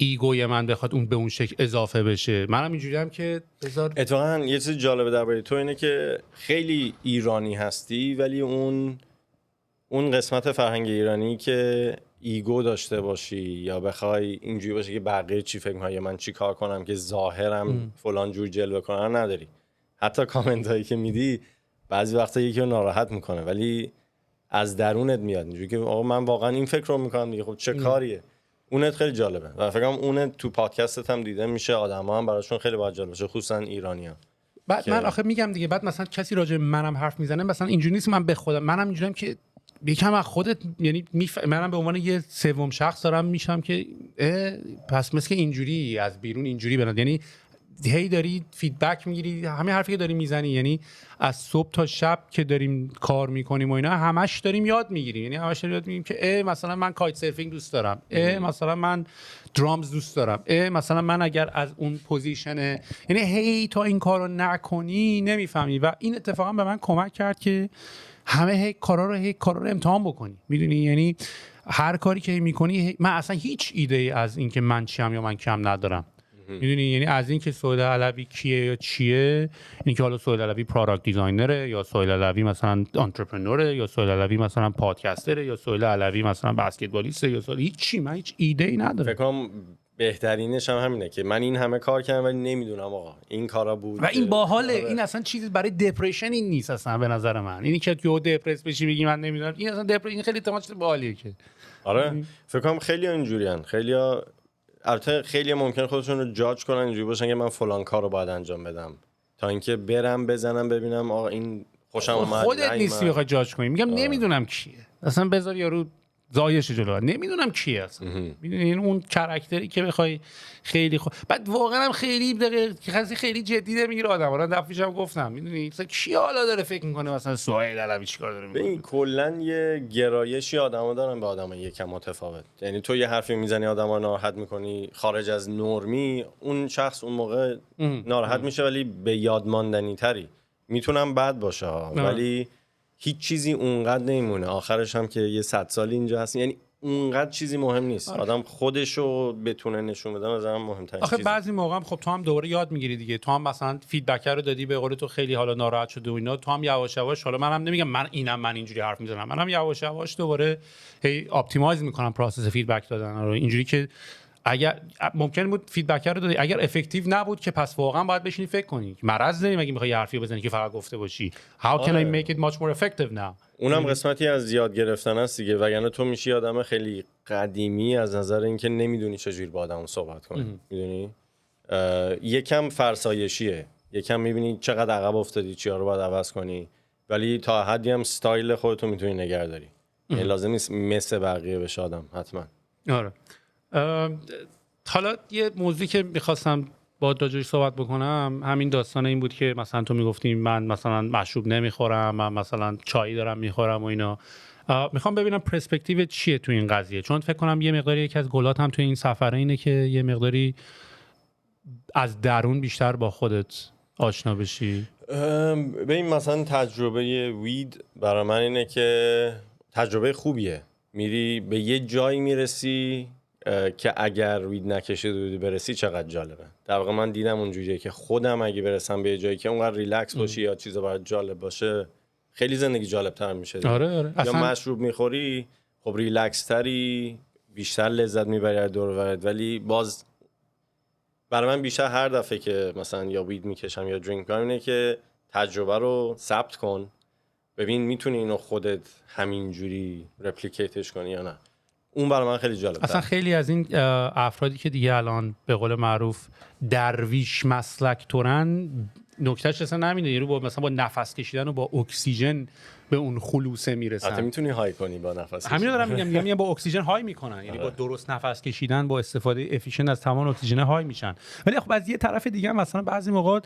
ایگوی من بخواد اون به اون شکل اضافه بشه. منم اینجوریم که بذار. اتفاقا یه چیز جالبه درباره تو اینه که خیلی ایرانی هستی، ولی اون قسمت فرهنگ ایرانی که ایگو داشته باشی یا بخوای اینجوری باشه که بقیه چی فکر می‌کنن یا من چی کار کنم که ظاهرم فلان جور جلوه کنن نداری. حتی کامنت هایی که میدی بعضی وقتا یکی رو ناراحت میکنه، ولی از درونت میاد اینجوری که آقا من واقعا این فکر رو میکنم دیگه. خب چه کاریه؟ اونت خیلی جالبه و فکر کنم اونت تو پادکستت هم دیده میشه، آدما هم براشون خیلی باحال جالب باشه، خصوصا ایرانی‌ها. بعد من آخه میگم دیگه، بعد مثلا کسی راجع به منم حرف میزنه مثلا اینجوری نیست من به خودم، منم اینجوریم که یکم از خودت، یعنی منم به عنوان یه سوم شخص دارم میشم که پس مثل که اینجوری از بیرون اینجوری بناد، یعنی هی داری فیدبک میگیری، همه حرفی که داری میزنی، یعنی از صبح تا شب که داریم کار میکنیم و اینا همش داریم یاد میگیریم، یعنی همش داریم یاد میگیریم که مثلا من کایت سرفینگ دوست دارم، مثلا من درامز دوست دارم، مثلا من اگر از اون پوزیشن، یعنی هی تا این کارو نکنی نمیفهمی. و این اتفاقا به من کمک کرد که همه هی کارا رو امتحان بکنی، میدونی، یعنی هر کاری که میکنی من اصلا هیچ ایده ای از اینکه من چیم یا من کم ندارم، میدونی، یعنی از اینکه سهیل علوی کیه یا چیه، اینکه حالا سهیل علوی پروداکت دیزاینره یا سهیل علوی مثلا آنترپرنوره یا سهیل علوی مثلا پادکستره یا سهیل علوی مثلا بسکتبالیسته یا سهیل هیچی، من هیچ ایده ای ندارم. فکر کنم بهترینش هم همینه که من این همه کار کردم ولی نمیدونم آقا این کارا بود و این باحاله. این اصلا چیزی برای دپرشن این نیست اصلا به نظر من، اینی که تو دپرس بشی بگی من نمیدونم، این اصلا این خیلی تماش باحالیه که آره فکر کنم خیلی‌ها اینجوریان، خیلی‌ها البته خیلی ممکن خودشون رو جاج کنن اینجوری باشن که من فلان کار رو باید انجام بدم تا اینکه برم بزنم ببینم آقا این خوشم اومد. خودت نیستی بخوای جاج کنی، میگم نمیدونم کیه اصلا، بذار یارو زایش جلو، نمیدونم کیه اصلا، میدونی اون کاراکتری که بخوای خیلی بعد واقعا هم خیلی جدی نمیگیره آدم. الان دفعه‌شم گفتم میدونی مثلا کی حالا داره فکر میکنه مثلا سهیل علوی چیکار داره میکنه. ببین کلا یه گرایشی آدما دارن به آدما یکم متفاوت، یعنی تو یه حرفی میزنی آدما ناراحت میکنی خارج از نرمی، اون شخص اون موقع ناراحت میشه ولی به یاد ماندنی تری، میتونم بد باشه ولی هیچ چیزی اونقدر نمیمونه، آخرش هم که یه 100 سال اینجا هست، یعنی اونقدر چیزی مهم نیست. آدم خودشو بتونه نشون بده مثلا مهمترین چیزه. آخه بعضی موقع هم خب تو هم دوباره یاد میگیری دیگه، تو هم مثلا فیدبک رو دادی به قول تو خیلی حالا ناراحت شده و اینا، تو هم یواش یواش، حالا منم نمیگم من اینجوری حرف میزنم، منم یواش یواش دوباره هی اپتیمایز میکنم پروسس فیدبک دادن رو، اینجوری که اگر ممکن بود فیدبک رو دادی اگر افکتیو نبود که پس واقعا باید بشینی فکر کنی مرض داری مگه میخوای حرفی بزنی که فقط گفته باشی how can I make it much more effective now. اونم قسمتی از یاد گرفتن است دیگه، وگرنه تو میشی آدم خیلی قدیمی از نظر اینکه نمیدونی چجوری با آدم صحبت کنی، میدونی یکم فرسایشیه، یکم میبینی چقدر عقب افتادی چیا رو باید عوض کنی، ولی تا حدی هم استایل خودتو میتونی نگه داری، یعنی لازم نیست مثل بقیه بشه آدم حتما. آره. حالا یه موضوعی که میخواستم با راجعش صحبت بکنم همین داستان این بود که مثلا تو میگفتی من مثلا مشروب نمیخورم، من مثلا چای دارم میخورم و اینا، میخوام ببینم پرسپکتیو چیه تو این قضیه، چون فکر کنم یه مقداری یکی از گلات هم تو این سفره اینه که یه مقداری از درون بیشتر با خودت آشنا بشی. ببین مثلا تجربه وید برای من اینه که تجربه خوبیه، میری به یه جایی میرسی که اگر وید نکشیده بودی برسی چقدر جالبه. در واقع من دیدم اونجوریه که خودم اگه برسم به یه جایی که اونقدر ریلکس باشی یا چیزا برات جالب باشه خیلی زندگی جالب‌تر میشه. آره. یا مشروب میخوری خب ریلکس تری، بیشتر لذت میبری از دور و برت، ولی باز برای من بیشتر هر دفعه که مثلا یا وید میکشم یا درینک میکنم اینه که تجربه رو ثبت کن، ببین میتونی اینو خودت همینجوری رپلیکیتش کنی یا نه. اون برای من خیلی جالب. اصلا خیلی از این افرادی که دیگه الان به قول معروف درویش مسلک تورن، نکتهش اصلا نمینه، یعنی با مثلا با نفس کشیدن و با اکسیژن به اون خلوصه میرسن. حتی میتونی های کنی با نفس کشیدن. همین رو دارم میگم با اکسیژن های میکنن، یعنی با درست نفس کشیدن با استفاده افیشنت از تمام اکسیژن های میشن. ولی خب از یه طرف دیگه مثلا بعضی موقع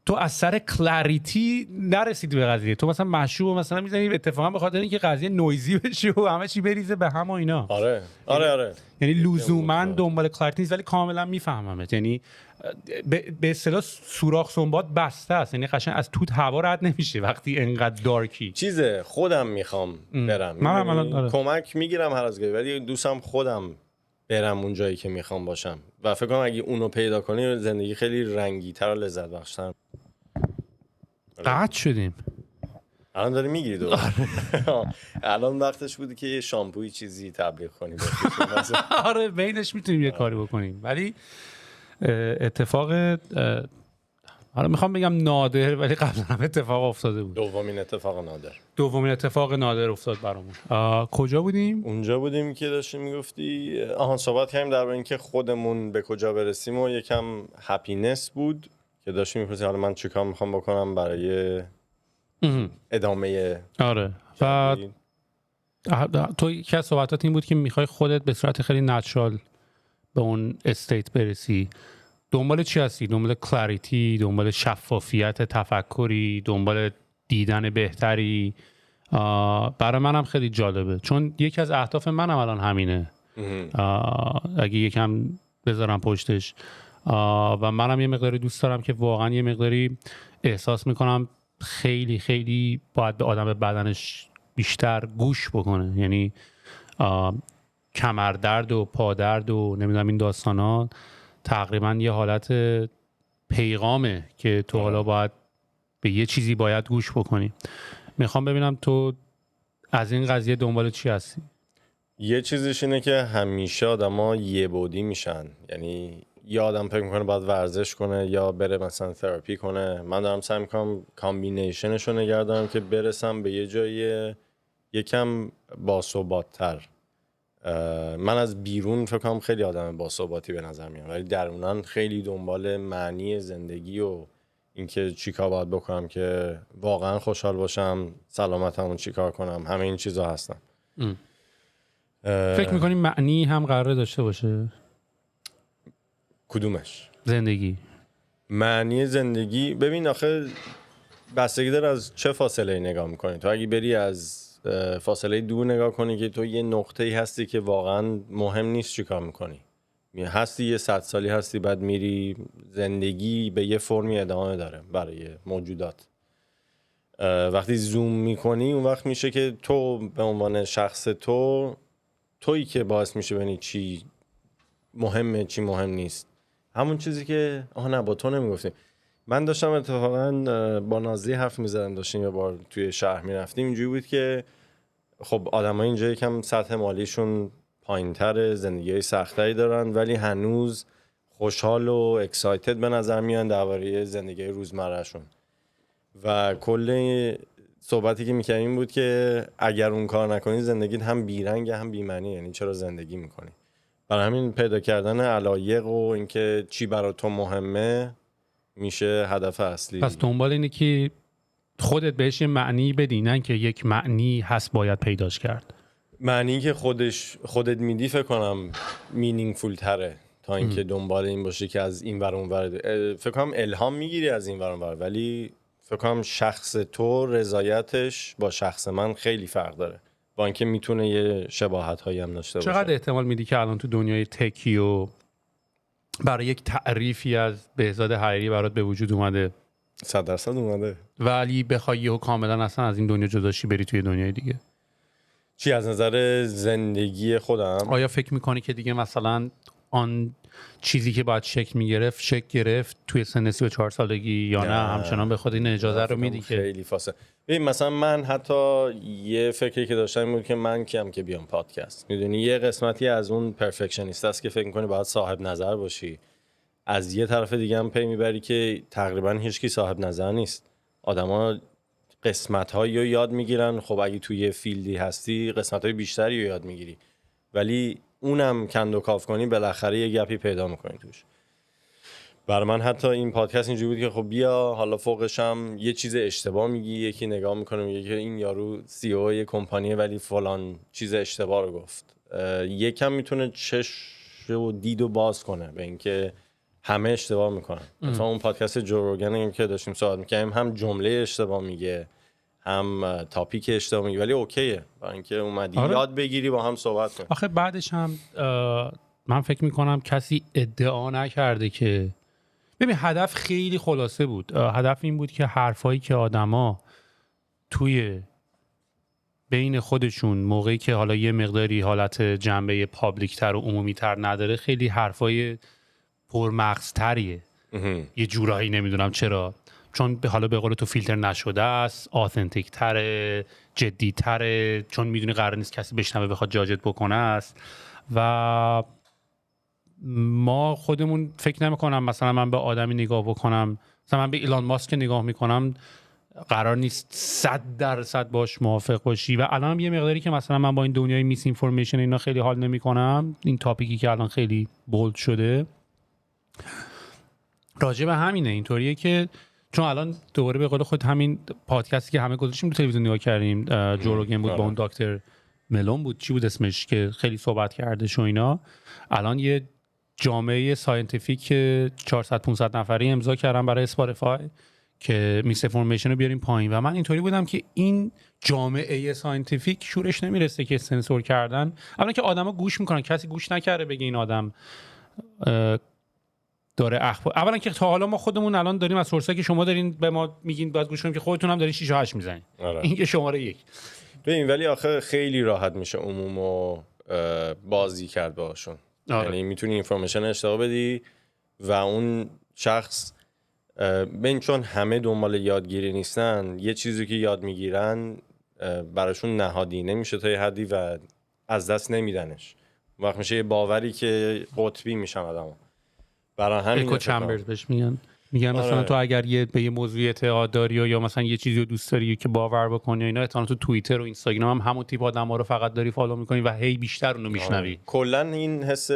تو از سر کلاریتی نرسیدی به قضیه، تو مثلا مشروب مثلا میزنی اتفاقا به خاطر اینکه قضیه نویزی بشه و همه چی بریزه به هم و اینا. آره. یعنی لزوما دنبال کلاریتی نیست، ولی کاملا میفهممت، یعنی به اصطلاح سوراخ سنباد بسته است، یعنی قشنگ از توت هوا رد نمیشه وقتی انقدر دارکی. چیزه خودم میخوام برم، من کمک میگیرم هر از گاهی، ولی دوستم خودم برم اون جایی که میخوام باشم و فکر کنم اگه اونو پیدا کنی زندگی خیلی رنگی‌تر و لذت بخش‌تر. قطع شدیم. الان داری میگیری دوباره. الان وقتش بودی که یه شامپوی چیزی تبلیغ کنی. آره بینش میتونیم یه کاری بکنیم، ولی اتفاق حالا میخوام بگم نادر ولی قبلا هم اتفاق افتاده بود. دومین اتفاق نادر افتاد برامون. کجا بودیم؟ اونجا بودیم که داشتیم میگفتی صحبت کردیم درباره اینکه خودمون به کجا برسیم و یکم هپینس بود که داشتی میپرسی حالا من چیکار میخوام بکنم برای ادامه. آره و تو یکی از صحبتات این بود که میخوای خودت به صورت خیلی نچرال به اون استیت برسی. دنبال چی هستی؟ دنبال کلاریتی، دنبال شفافیت تفکری، دنبال دیدن بهتری؟ برای منم خیلی جالبه چون یکی از اهداف منم الان همینه. اگه یکم بذارم پشتش و منم یه مقداری دوست دارم که واقعا یه مقداری احساس میکنم خیلی خیلی باید به آدم بدنش بیشتر گوش بکنه. یعنی کمردرد و پادرد و نمیدونم این داستانا تقریبا یه حالت پیغامه که تو حالا باید به یه چیزی باید گوش بکنی. میخوام ببینم تو از این قضیه دنبال چی هستی؟ یه چیزش اینه که همیشه آدما یه بودی میشن، یعنی یا آدم فکر میکنه باید ورزش کنه یا بره مثلا تراپی کنه. من دارم سعی میکنم کامبینیشنش رو نگه دارم که برسم به یه جای یکم باثبات‌تر. من از بیرون فکر کنم خیلی آدم باثباتی به نظر میام ولی درونن خیلی دنبال معنی زندگی و اینکه چیکار باید بکنم که واقعا خوشحال باشم، سلامتمو چیکار کنم، همه این چیزا هستم. فکر میکنی معنی هم قراره داشته باشه؟ کدومش؟ زندگی. معنی زندگی ببین آخه بستگی داره از چه فاصله نگاه میکنی. تو اگه بری از فاصله دور نگاه کنی که تو یه نقطه‌ای هستی که واقعا مهم نیست چیکار میکنی، هستی یه 100 سالی هستی بعد میری، زندگی به یه فرمی ادامه داره برای موجودات. وقتی زوم میکنی اون وقت میشه که تو به عنوان شخص تویی که باعث میشه ببینی چی مهمه چی مهم نیست. همون چیزی که نه با تو نمیگفتیم. من داشتم اتفاقا با نازلی حرف میزدم، داشتیم یه بار توی شهر میرفتیم، اینجوری بود که خب آدمای اینجا یکم سطح مالیشون پایین‌تره، زندگی سختری دارن ولی هنوز خوشحال و اکسایتد به نظر میان درباره زندگی روزمرهشون. و کل صحبتی که می‌کردیم این بود که اگر اون کار نکنی زندگیت هم بیرنگ هم بی‌معنی، یعنی چرا زندگی میکنی؟ برای همین پیدا کردن علایق و اینکه چی برای تو مهمه میشه هدف اصلی. پس دنبال اینه که خودت بهش یه معنی بدی، نه که یک معنی هست باید پیداش کرد. معنی که خودت میدی فکر کنم مینینگفول تره تا اینکه دنبال این باشه که از این ور اون ور. فکر کنم الهام میگیری از این ور اون ور ولی فکر کنم شخص تو رضایتش با شخص من خیلی فرق داره، با اینکه میتونه یه شباهت هایی هم داشته باشه. چقدر احتمال میدی که الان تو دنیای تکی و برای یک تعریفی از بهزاد حریری برات به وجود اومده 100% اومده ولی بخوای یهو کاملا اصلا از این دنیا جداشی بری توی دنیای دیگه؟ چی از نظر زندگی خودم؟ آیا فکر میکنی که دیگه مثلا آن چیزی که باید شکل گرفت توی سن 34 سالگی یا نه همچنان به خود این اجازه رو میدی که خیلی فاصله؟ ببین مثلا من حتی یه فکری که داشتم این بود که من کیم که بیام پادکست، میدونی یه قسمتی از اون پرفکشنیست است که فکر میکنی باید صاحب نظر باشی، از یه طرف دیگه هم پی میبری که تقریبا هیچکی صاحب نظر نیست. آدما قسمت‌هایی رو یاد میگیرن، خب اگه توی یه فیلدی هستی قسمت‌های بیشتری رو یاد میگیری ولی اونم کند و کاف کنی بالاخره یه گپی پیدا میکنی توش. برای من حتی این پادکست اینجوری بود که خب بیا حالا فوقش هم یه چیز اشتباه میگی، یکی نگاه میکنه میگه که این یارو سی او یه کمپانیه ولی فلان چیز اشتباه رو گفت. یکم میتونه چشم و دید و باز کنه به اینکه همه اشتباه میکنن. مثلا اون پادکست جو روگن که داشتیم صحبت میکنیم هم جمله اشتباه میگه هم تاپیک اشتباه میگه ولی اوکیه برای اینکه اومدی یاد بگیری با هم صحبت کنی. آخه بعدش هم من فکر میکنم کسی ادعا نکرده که ببین هدف خیلی خلاصه بود. هدف این بود که حرفایی که آدما توی بین خودشون موقعی که حالا یه مقداری حالت جنبه پابلیک تر و عمومی تر نداره خیلی حرفای پرمغزتریه یه جورایی، نمیدونم چرا، چون حالا به قول تو فیلتر نشده است، آثنتیک تره، جدی تره، چون میدونی قرار نیست کسی بشنوه بخواد جاجت بکنه است. و ما خودمون فکر نمی‌کنم مثلا من به آدمی نگاه بکنم، مثلا من به ایلان ماسک نگاه میکنم قرار نیست 100% باش موافق باشی. و الان هم یه مقداری که مثلا من با این دنیای میس اینفورمیشن اینا خیلی حال نمی‌کنم، این تاپیکی که الان خیلی بولد شده، راجع به همینه. اینطوریه که چون الان دوباره به قول خود همین پادکستی که همه گذاشتیم تو تلویزیون نگاه کردیم، جو روگن بود با اون دکتر ملون بود، چی بود اسمش، که خیلی صحبت کردش و اینا. الان یه جامعه ساینتیفیک 400-500 نفری امضا کردن برای اسپاتیفای که میس انفورمیشن رو بیاریم پایین. و من اینطوری بودم که این جامعه ساینتیفیک شورش نمیرسه که سنسور کردن. اولا که آدما گوش میکنن، کسی گوش نکرده بگه این آدم داره اخبار. اولا که تا حالا ما خودمون الان داریم از سورسایی که شما دارین به ما میگین باید گوش کنیم که خودتون هم دارین 6 و 8 میزنین. این که شماره 1. ببین ولی آخه خیلی راحت میشه عمومو بازی کرد باهاشون. یعنی میتونی اینفورمیشن اشتباه بدی و اون شخص ببین چون همه دنبال یادگیری نیستن، یه چیزی که یاد میگیرن براشون نهادی نمیشه تا یه حدی و از دست نمیدنش. وقت میشه یه باوری که قطبی میشن آدم‌ها. برای همین اکو چمبرز بهش میگن مثلا تو اگر به یه موضوع اعتقاد داری یا مثلا یه چیزی رو دوست داری که باور بکنی اینا، احتمالاً تو توییتر و اینستاگرام هم همون تیپ آدم‌ها رو فقط داری فالو می‌کنی و هی بیشتر اونو میشنوی. کلا این حس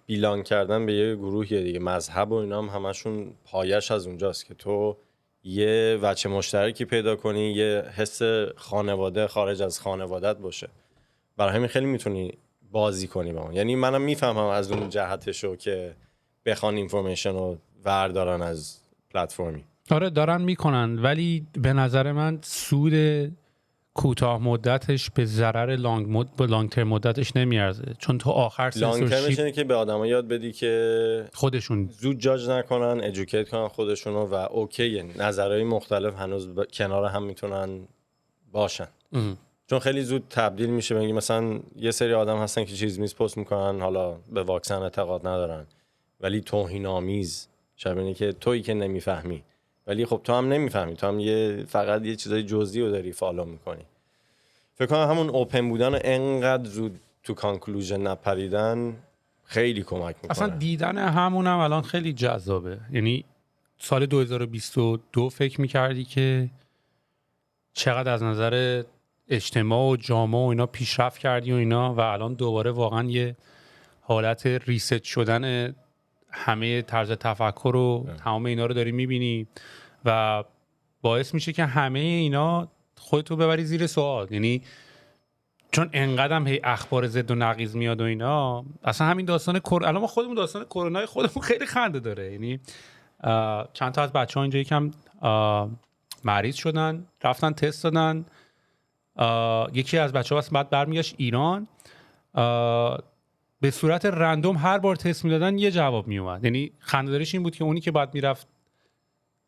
بیلانگ کردن به یه گروهیه دیگه، مذهب و اینا هم همشون پایش از اونجاست که تو یه وجه مشترکی پیدا کنی، یه حس خانواده خارج از خانوادت باشه. برای همین خیلی میتونی بازی کنی با اون. یعنی منم میفهمم از اون جهتشو که بخوان اینفورمیشن رو وردارن از پلتفرمی. آره دارن میکنن، ولی به نظر من سود کوتاه مدتش به ضرر لانگ ترم مدتش نمیارزه. چون تو آخر لانگ ترمش اینه که به آدما یاد بدی که خودشون زود جاج نکنن، ادوکییت کنن خودشونو و اوکی نظرهای مختلف هنوز کنار هم میتونن باشن. چون خیلی زود تبدیل میشه. بگی مثلا یه سری آدم هستن که چیز میز پست میکنن، حالا به واکسن اعتقاد ندارن ولی توهین آمیز، شبیه اینه که تویی که نمیفهمی، ولی خب تو هم نمیفهمی، تو هم فقط یه چیزای جزئی رو داری فالو میکنی. فکر کنم همون اوپن بودن و انقدر زود تو کانکلوژن نپریدن خیلی کمک میکنه. اصلا دیدن همونم الان خیلی جذابه. یعنی سال 2022 فکر میکردی که چقدر از نظر اجتماع و جامعه و اینا پیشرفت کردی و اینا، و الان دوباره واقعا یه حالت ریست شدن همه طرز تفکر و تمام اینا رو داری میبینی و باعث میشه که همه اینا خودتو ببری زیر سوال. یعنی چون انقدرم هی اخبار ضد و نقیض میاد و اینا، اصلا همین داستان الان ما خودمون داستان کرونا خودمون خیلی خنده داره. یعنی چند تا از بچه‌ها اینجا یکم مریض شدن، رفتن تست دادن. یکی از بچه‌ها بعد برمیگشت ایران، به صورت رندوم هر بار تست میدادن یه جواب میومد. یعنی خنده‌داریش این بود که اونی که بعد میرفت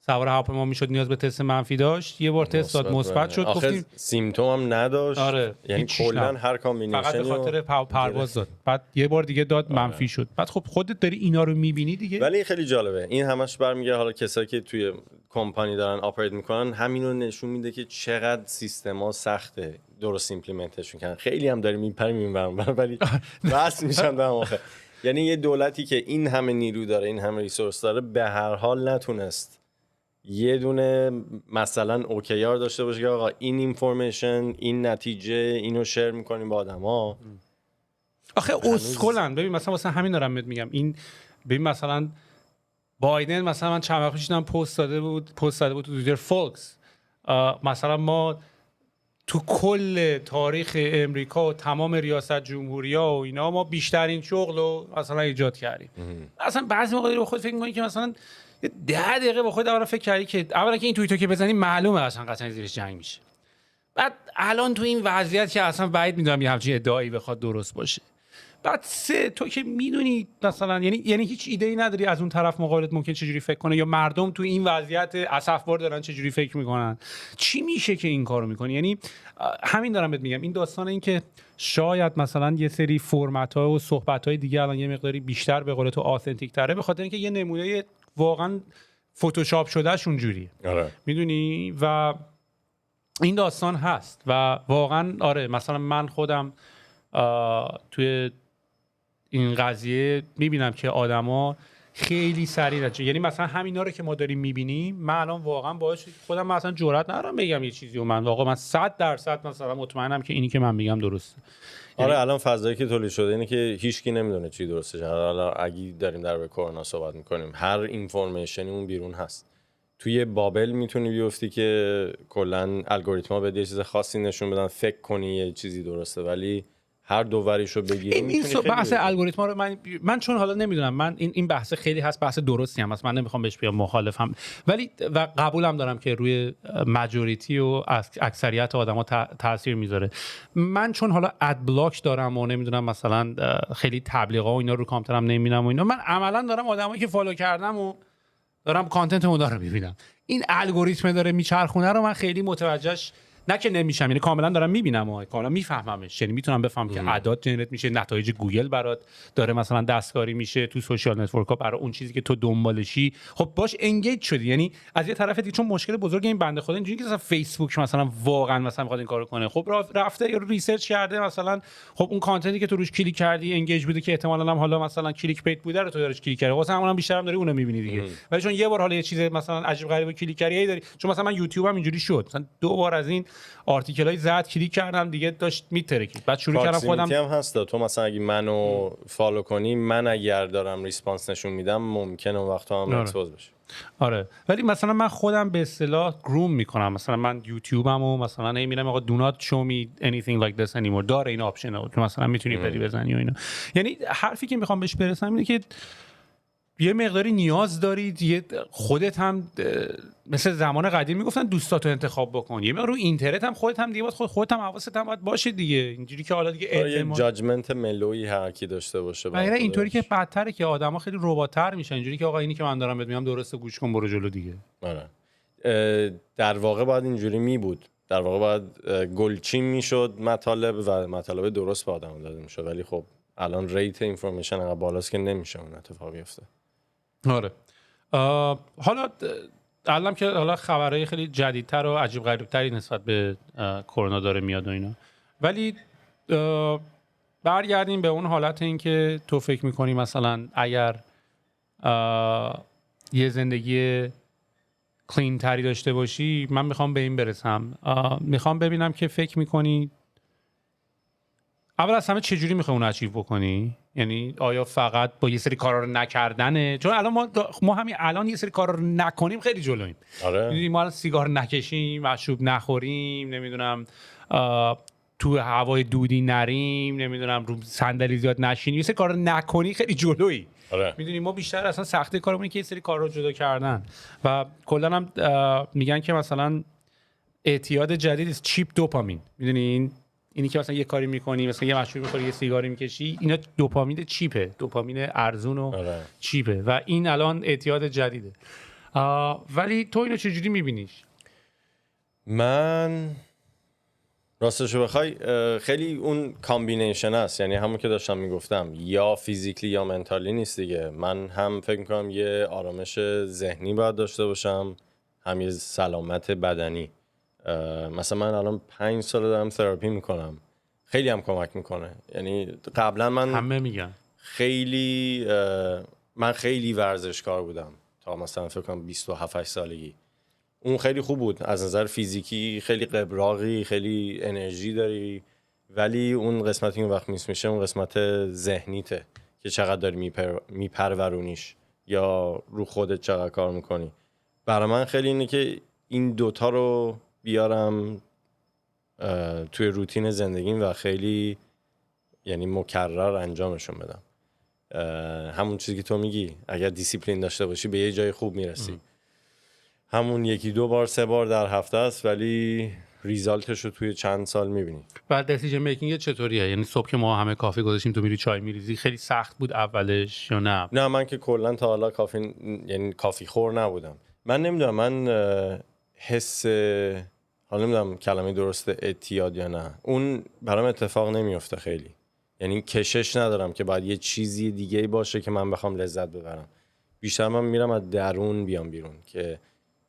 سوار هواپیما میشد نیاز به تست منفی داشت، یه بار تست داد مثبت شد، گفتیم سیمتوم هم نداشت. آره یعنی کلا هر کامبینیشن فقط به خاطر پرواز داد، بعد یه بار دیگه داد منفی شد. بعد خب خودت داری اینا رو میبینی دیگه. ولی خیلی جالبه این همش برمیگره حالا کسایی که توی کمپانی دارن آپریت میکنن همینو نشون میده که چقدر سیستما سخته درست ایمپلیمنتشون کردن. خیلی هم داریم میپریم ولی واسه میشن در واقع. یعنی یه دولتی که این همه نیرو داره، این همه ریسورس داره، به هر حال نتونست یه دونه مثلا اوکیار داشته باشه که آقا این اینفورمیشن، این نتیجه، اینو شیر میکنیم با آدما. آخه اسکلن. ببین مثلا واسه همین دارم میگم این. ببین مثلا بایدن مثلا من چند وقت پیش دیدم پست داده بود تو توییتر فولکس، مثلا ما تو کل تاریخ امریکا و تمام ریاست جمهوری‌ها و اینا ما بیشترین شغل رو مثلا ایجاد کردیم. اصلا بعضی موقع با خود فکر می‌کنی که مثلا 10 دقیقه با خود اولا فکر کردی که اولا که این توییتو که بزنی معلومه اصلا قطعا زیرش جنگ میشه. بعد الان تو این وضعیت که اصلا بعید میدونم یه همچین ادعایی بخواد درست باشه. بعد تو که میدونی مثلا یعنی هیچ ایده‌ای نداری از اون طرف مقابلت ممکن چجوری فکر کنه، یا مردم تو این وضعیت اسفبار دارن چجوری فکر میکنن، چی میشه که این کارو میکنی. یعنی همین دارم بهت میگم، این داستان این که شاید مثلا یه سری فرمت‌ها و صحبت‌های دیگه الان یه مقداری بیشتر به قول تو آثنتیک تره، به خاطر اینکه یه نمونه واقعا فتوشاپ شدهش اونجوریه. آره. میدونی و این داستان هست و واقعا آره مثلا من خودم توی این قضیه میبینم که آدما خیلی سریع رد. یعنی مثلا همینا رو که ما داریم میبینیم، من الان واقعا باعث خودم مثلا جرئت ندارم بگم یه چیزی و من واقعا من 100% مثلا مطمئنم که اینی که من میگم درسته. آره الان فضایی که تولید شده اینه که هیچکی نمیدونه چی درسته. حالا اگه داریم در به کرونا صحبت میکنیم، هر اینفورمیشنی اون بیرون هست. توی بابل میتونی بیفتی که کلا الگوریتما به یه چیز خاصی نشون بدن، فکر کنی یه چیزی درسته، ولی هر دو وریشو بگیری این بحث الگوریتما رو من چون حالا نمیدونم، من این بحث خیلی هست، بحث درستی هم هست، من نمیخوام بهش بگم مخالفم، ولی و قبولم دارم که روی ماجوریتی و اکثریت آدما تاثیر میذاره. من چون حالا اد بلاک دارم و نمیدونم مثلا خیلی تبلیغا و اینا رو کامپیوترم نمیبینم و اینا، من عملا دارم آدمایی که فالو کردم و دارم کانتنت اون رو میبینم. این الگوریتم داره میچرخونه رو من خیلی متوجهش نه که نمیشم، یعنی کاملا دارم میبینم و کاملا میفهممش، یعنی میتونم بفهم که اعداد جنریت میشه، نتایج گوگل برات داره مثلا دستکاری میشه تو سوشال نتورک ها برای اون چیزی که تو دنبالشی، خب باش انگیج شدی. یعنی از یه طرف دیگه چون مشکل بزرگ این بنده خدا اینجوریه که مثلا فیسبوک مثلا واقعا مثلا میخواد این کارو کنه، خب رفته یا ریسرچ کرده مثلا، خب اون کانتنتی که تو روش کلیک کردی انگیج بوده که احتمالاً هم حالا مثلا کلیک بیت بوده رو تو دارش کلیک کردی، واسه همون هم بیشتر هم داری اونو میبینی دیگه. ولی چون یه بار حالا یه چیز مثلا عجیب غریب کلیک کردی داری، چون مثلا من یوتیوب هم اینجوری شد، مثلا 2 بار از این آرتیکلای زد کلیک کردم دیگه داشت میترکید، بعد شروع کردم خودم هم هست. تو مثلا اگه منو فالو کنی، من اگر دارم ریسپانس نشون میدم ممکنه اون وقتا هم اکسپوز بشه. آره ولی مثلا من خودم به اصطلاح گروم میکنم، مثلا من یوتیوبمو مثلا نمیرم آقا do not show me anything like this anymore، داره این آپشن رو که مثلا میتونی بری بزنی و اینا. یعنی حرفی که میخوام بهش برسم اینه که یه مقداری نیاز دارید، یه خودت هم مثل زمان قدیم میگفتن دوستاتو انتخاب بکن، یه مقدار رو اینترنت هم خودت هم دیگه باید خودت هم حواست هم باید باشه دیگه، اینجوری که حالا دیگه یه جاجمنت ملویی هر کی داشته باشه. غیر اینطوری که بدتره که آدما خیلی ربات‌تر میشن، اینجوری که آقا اینی که من دارم بهت میگم درسته گوش کن برو جلو دیگه. آره در واقع باید اینجوری می بود، در واقع باید گلچین میشد مطالب و مطالب درست به آدم داده میشد، ولی خب الان ریت اینفورمیشن انقدر بالاست که نمیشه اون اتفاق بیفته. آره حالا الان که حالا خبرهای خیلی جدیدتر و عجیب غریبتری نسبت به کرونا داره میاد و اینا، ولی برگردیم به اون حالت این که تو فکر میکنی مثلا اگر یه زندگی کلین تری داشته باشی، من میخوام به این برسم، میخوام ببینم که فکر میکنی اول از همه چجوری میخوای اون اچیو بکنی؟ یعنی آیا فقط با یه سری کارا رو نکردنه؟ چون الان ما همین الان یه سری کارا رو نکنیم خیلی جلویم. آره ما سیگار نکشیم، مشروب نخوریم، نمیدونم تو هوای دودی نریم، نمیدونم رو صندلی زیاد نشینیم، یه سری کارا رو نکنی خیلی جلویی. آره. میدونی ما بیشتر اصلا سختی کارمونه که یه سری کارا رو جدا کردن و کلا هم میگن که مثلا اعتیاد جدید چیپ دوپامین. میدونی اینی که مثلا یه کاری میکنی، مثلا یه مشروب میخوری، یه سیگاری میکشی، اینا دوپامین چیپه، دوپامین ارزون و چیپه و این الان اعتیاد جدیده. ولی تو اینو چجوری میبینیش؟ من راستشو بخوای خیلی اون کامبینیشن است، یعنی همون که داشتم میگفتم یا فیزیکلی یا منتالی نیست دیگه. من هم فکر میکنم یه آرامش ذهنی باید داشته باشم، هم یه سلامت بدنی. مثلا من الان 5 سال دارم تراپی میکنم، خیلی هم کمک میکنه. یعنی قبلا من همه میگن من خیلی ورزشکار بودم تا مثلا فکر کنم 27 سالگی. اون خیلی خوب بود از نظر فیزیکی، خیلی قبراقی، خیلی انرژی داری، ولی اون قسمتی اون وقت میشه اون قسمت ذهنیته که چقدر داری میپرورونیش یا رو خودت چقدر کار میکنی. برای من خیلی اینه که این دوتا رو بیارم توی روتین زندگیم و خیلی یعنی مکرر انجامشون بدم. همون چیزی که تو میگی، اگر دیسیپلین داشته باشی به یه جای خوب میرسی. همون 1-2 بار 3 بار در هفته است، ولی ریزالتش رو توی چند سال میبینی. بعد دیسیژن میکینگ چطوریه؟ یعنی صبح که ما همه کافی گذاشتیم تو میری چای میریزی، خیلی سخت بود اولش یا نه؟ نه من که کلا تا حالا یعنی کافی خور نبودم. من نمیدونم، من حس حالا نمیدونم کلمه درسته اعتیاد یا نه، اون برام اتفاق نمیفته خیلی. یعنی کشش ندارم که باید یه چیزی دیگه باشه که من بخوام لذت ببرم. بیشتر من میرم از درون بیام بیرون که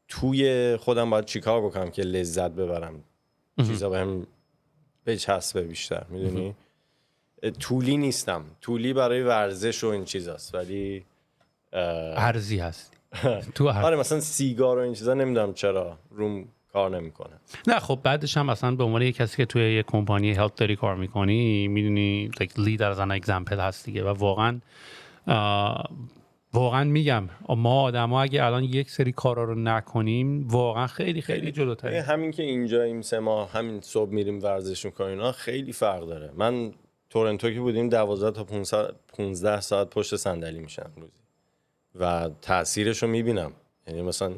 توی خودم باید چیکار بکنم که لذت ببرم، چیزا بهم بچسبه بیشتر. میدونی طولی نیستم، طولی برای ورزش و این چیزاست، ولی ارزی هستی تو آره مثلا سیگار و این چیزا نمیدونم چرا روم کار نمیکنه. نه خب بعدش هم مثلا به عنوان یک کسی که توی یه کمپانی هلت داری کار میکنی میدونی لید از ان اگزمپل هست دیگه و واقعا میگم ما آدما اگه الان یک سری کارا رو نکنیم واقعا خیلی خیلی جلوتریم. همین که اینجاییم 3 ماه همین صبح میریم ورزش میکنیم اینا خیلی فرق داره. من تورنتو که بودیم 12 تا 15 ساعت پشت صندلی میشم روزی و تاثیرش رو میبینم. یعنی مثلا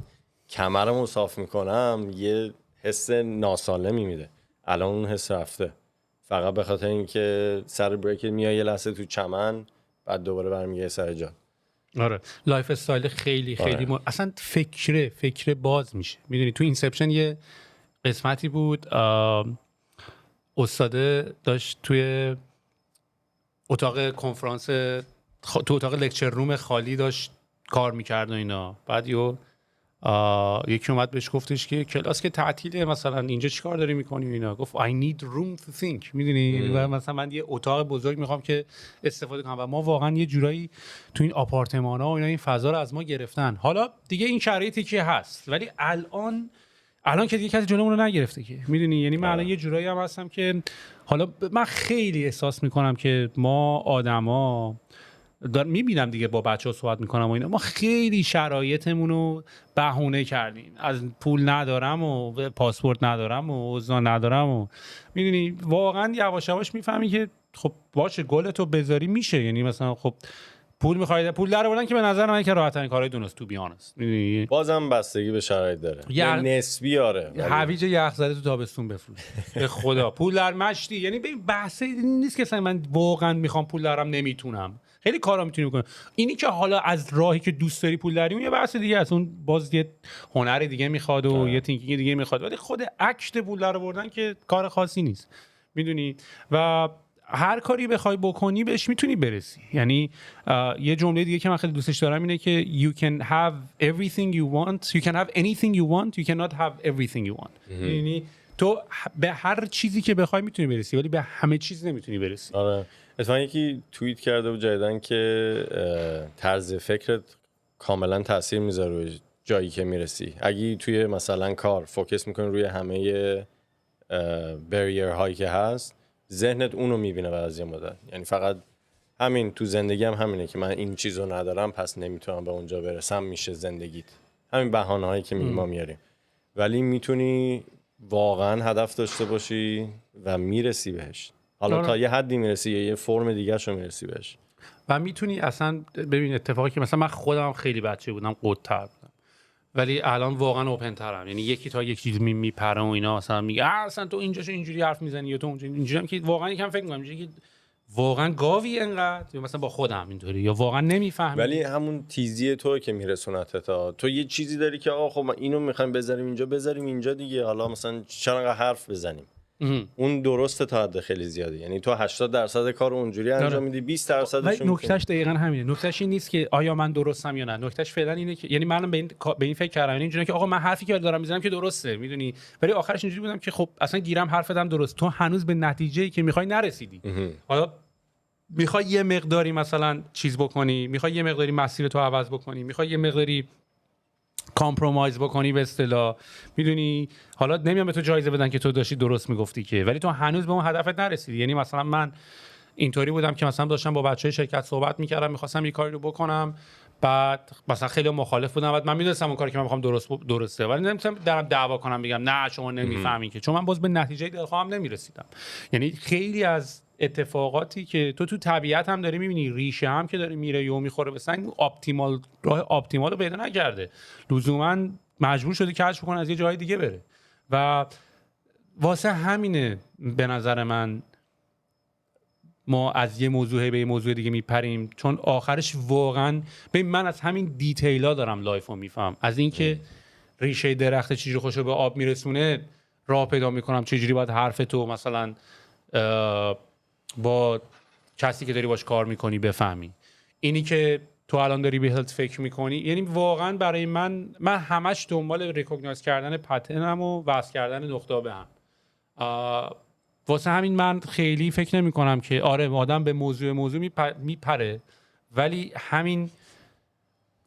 کمرمو صاف میکنم یه حس ناسالمی میده. الان اون حس رفته فقط به خاطر اینکه سر بریک میای یه لحظه تو چمن بعد دوباره برمیگردی سر جا. آره لایف استایل خیلی خیلی اصلا فکر باز میشه. میدونی تو اینسپشن یه قسمتی بود استاده داشت توی اتاق کنفرانس تو اتاق لکچر روم خالی داشت کار میکرد و اینا. بعد یکی اومد بهش گفتش که کلاس که تعطیله مثلا اینجا چیکار داری میکنی اینا. گفت I need room to think. میدونی و مثلا من یه اتاق بزرگ میخوام که استفاده کنم و ما واقعا یه جورایی تو این آپارتمان ها و اینا این فضا رو از ما گرفتن. حالا دیگه این شرایطی که هست ولی الان که دیگه کسی جلومون رو نگرفته که میدونی. یعنی من الان یه جورایی هم هستم که حالا من خیلی احساس میکنم که ما آدما میبینم دیگه با بچه‌ها صحبت میکنم و اینا ما خیلی شرایطمون رو بهونه کردیم. از پول ندارم و پاسپورت ندارم و اوضاع ندارم و میدونی واقعا یواش یواش میفهمی که خب باشه گلتو بذاری میشه. یعنی مثلا خب پول میخواید پول در آوردن که به نظر من که راحت ترین کارهای دنیاست تو بیانست. میدونی بازم بستگی به شرایط داره. یه نسبی آره. هویج یخ زده تو تابستون بفروش به خدا. پول در مشتی. یعنی ببین بحث نیست که من واقعا میخوام پول درم نمیتونم. خیلی کارا میتونی بکنی. اینی که حالا از راهی که دوست داری پول داری اون یه بحث دیگه است. اون باز یه هنر دیگه میخواد و یه تینکینگ دیگه میخواد. ولی خود اکت پول در آوردن که کار خاصی نیست. میدونی و هر کاری بخوای بکنی بهش میتونی برسی. یعنی یه جمله دیگه که من خیلی دوستش دارم اینه که you can have everything you want, you can have anything you want, you cannot have everything you want. یعنی تو به هر چیزی که بخوای میتونی برسی ولی به همه چیز نمیتونی برسی. آره اتفاقا یکی توییت کرده بود جدیدن که طرز فکرت کاملا تاثیر میذاره روی جایی که میرسی. اگه توی مثلا کار فوکس میکنی روی همه بریر هایی که هست ذهنت اونو میبینه بعد از یه مدت. یعنی فقط همین تو زندگی هم همینه که من این چیزو ندارم پس نمیتونم به اونجا برسم میشه زندگیت. همین بهانه هایی که ما میاریم. ولی میتونی واقعا هدف داشته باشی و میرسی بهش. حالا تا یه حدی میرسی یا یه فرم دیگه شو میرسی بهش و میتونی اصلا ببین اتفاقی که مثلا من خودم خیلی بچه بودم قدتر بودم ولی الان واقعا اوپن ترم. یعنی یکی تا یک چیز میپره و اینا مثلا میگه اصلا تو اینجاشو اینجوری حرف میزنی یا تو اونجا اینجوری هم که واقعا یکم فکر میکنم که واقعا گاوی انقدر یا مثلا با خودم اینطوری یا واقعا نمیفهمی. ولی همون تیزی تو که میرسونت تا تو یه چیزی داری که آقا خب ما اینو میخوایم بذاریم اینجا دیگه. حالا مثلا چرا انقدر حرف بزنیم. اون درسته تا حد خیلی زیاده. یعنی تو 80% کارو اونجوری انجام میدی 20% ولی نکتهش دقیقاً همینه. نکتهش این نیست که آیا من درستم یا نه. نکتهش فعلا اینه که یعنی منم به این فکر کردم یعنی اینجوریه که آقا من حرفی که دارم میزنم که درسته میدونی ولی آخرش اینجوری بودم که خب اصلا گیرم حرفتم درست. تو هنوز به نتیجه‌ای که میخوای نرسیدی. حالا میخوای یه مقداری مثلا چیز بکنی، میخوای یه مقداری مسیرتو عوض بکنی، میخوای یه مقداری کامپرومایز بکنی به اصطلاح میدونی. حالا نمیام به تو جایزه بدن که تو داشتی درست میگفتی که ولی تو هنوز به اون هدفت نرسیدی. یعنی مثلا من اینطوری بودم که مثلا داشتم با بچهای شرکت صحبت میکردم میخواستم یه کاری رو بکنم بعد مثلا خیلی مخالف بودم بعد من میدونستم اون کاری که من میخوام درسته ولی نمیتونم درم دعوا کنم بگم نه شما نمیفهمین که چون من باز به نتیجه دلخواهم نمیرسیدم. یعنی خیلی از اتفاقاتی که تو طبیعت هم داری میبینی ریشه هم که داره میره یا میخوره به سنگ راه اپتیمال رو پیدا نکرده لزوما مجبور شده کج بکنه از یه جای دیگه بره و واسه همینه به نظر من ما از یه موضوع به یه موضوع دیگه میپریم چون آخرش واقعا ببین من از همین دیتیلا دارم لایفو میفهم. از اینکه ریشه درخت چجوری خوشو به آب میرسونه راه پیدا میکنم چجوری باید حرف تو مثلا با کسی که داری باش کار میکنی بفهمی. اینی که تو الان داری به هلت فکر میکنی یعنی واقعا برای من همش دنبال ریکگنایز کردن پترنم و وصل کردن نقطه به هم. واسه همین من خیلی فکر نمی کنم که آره آدم به موضوع میپره ولی همین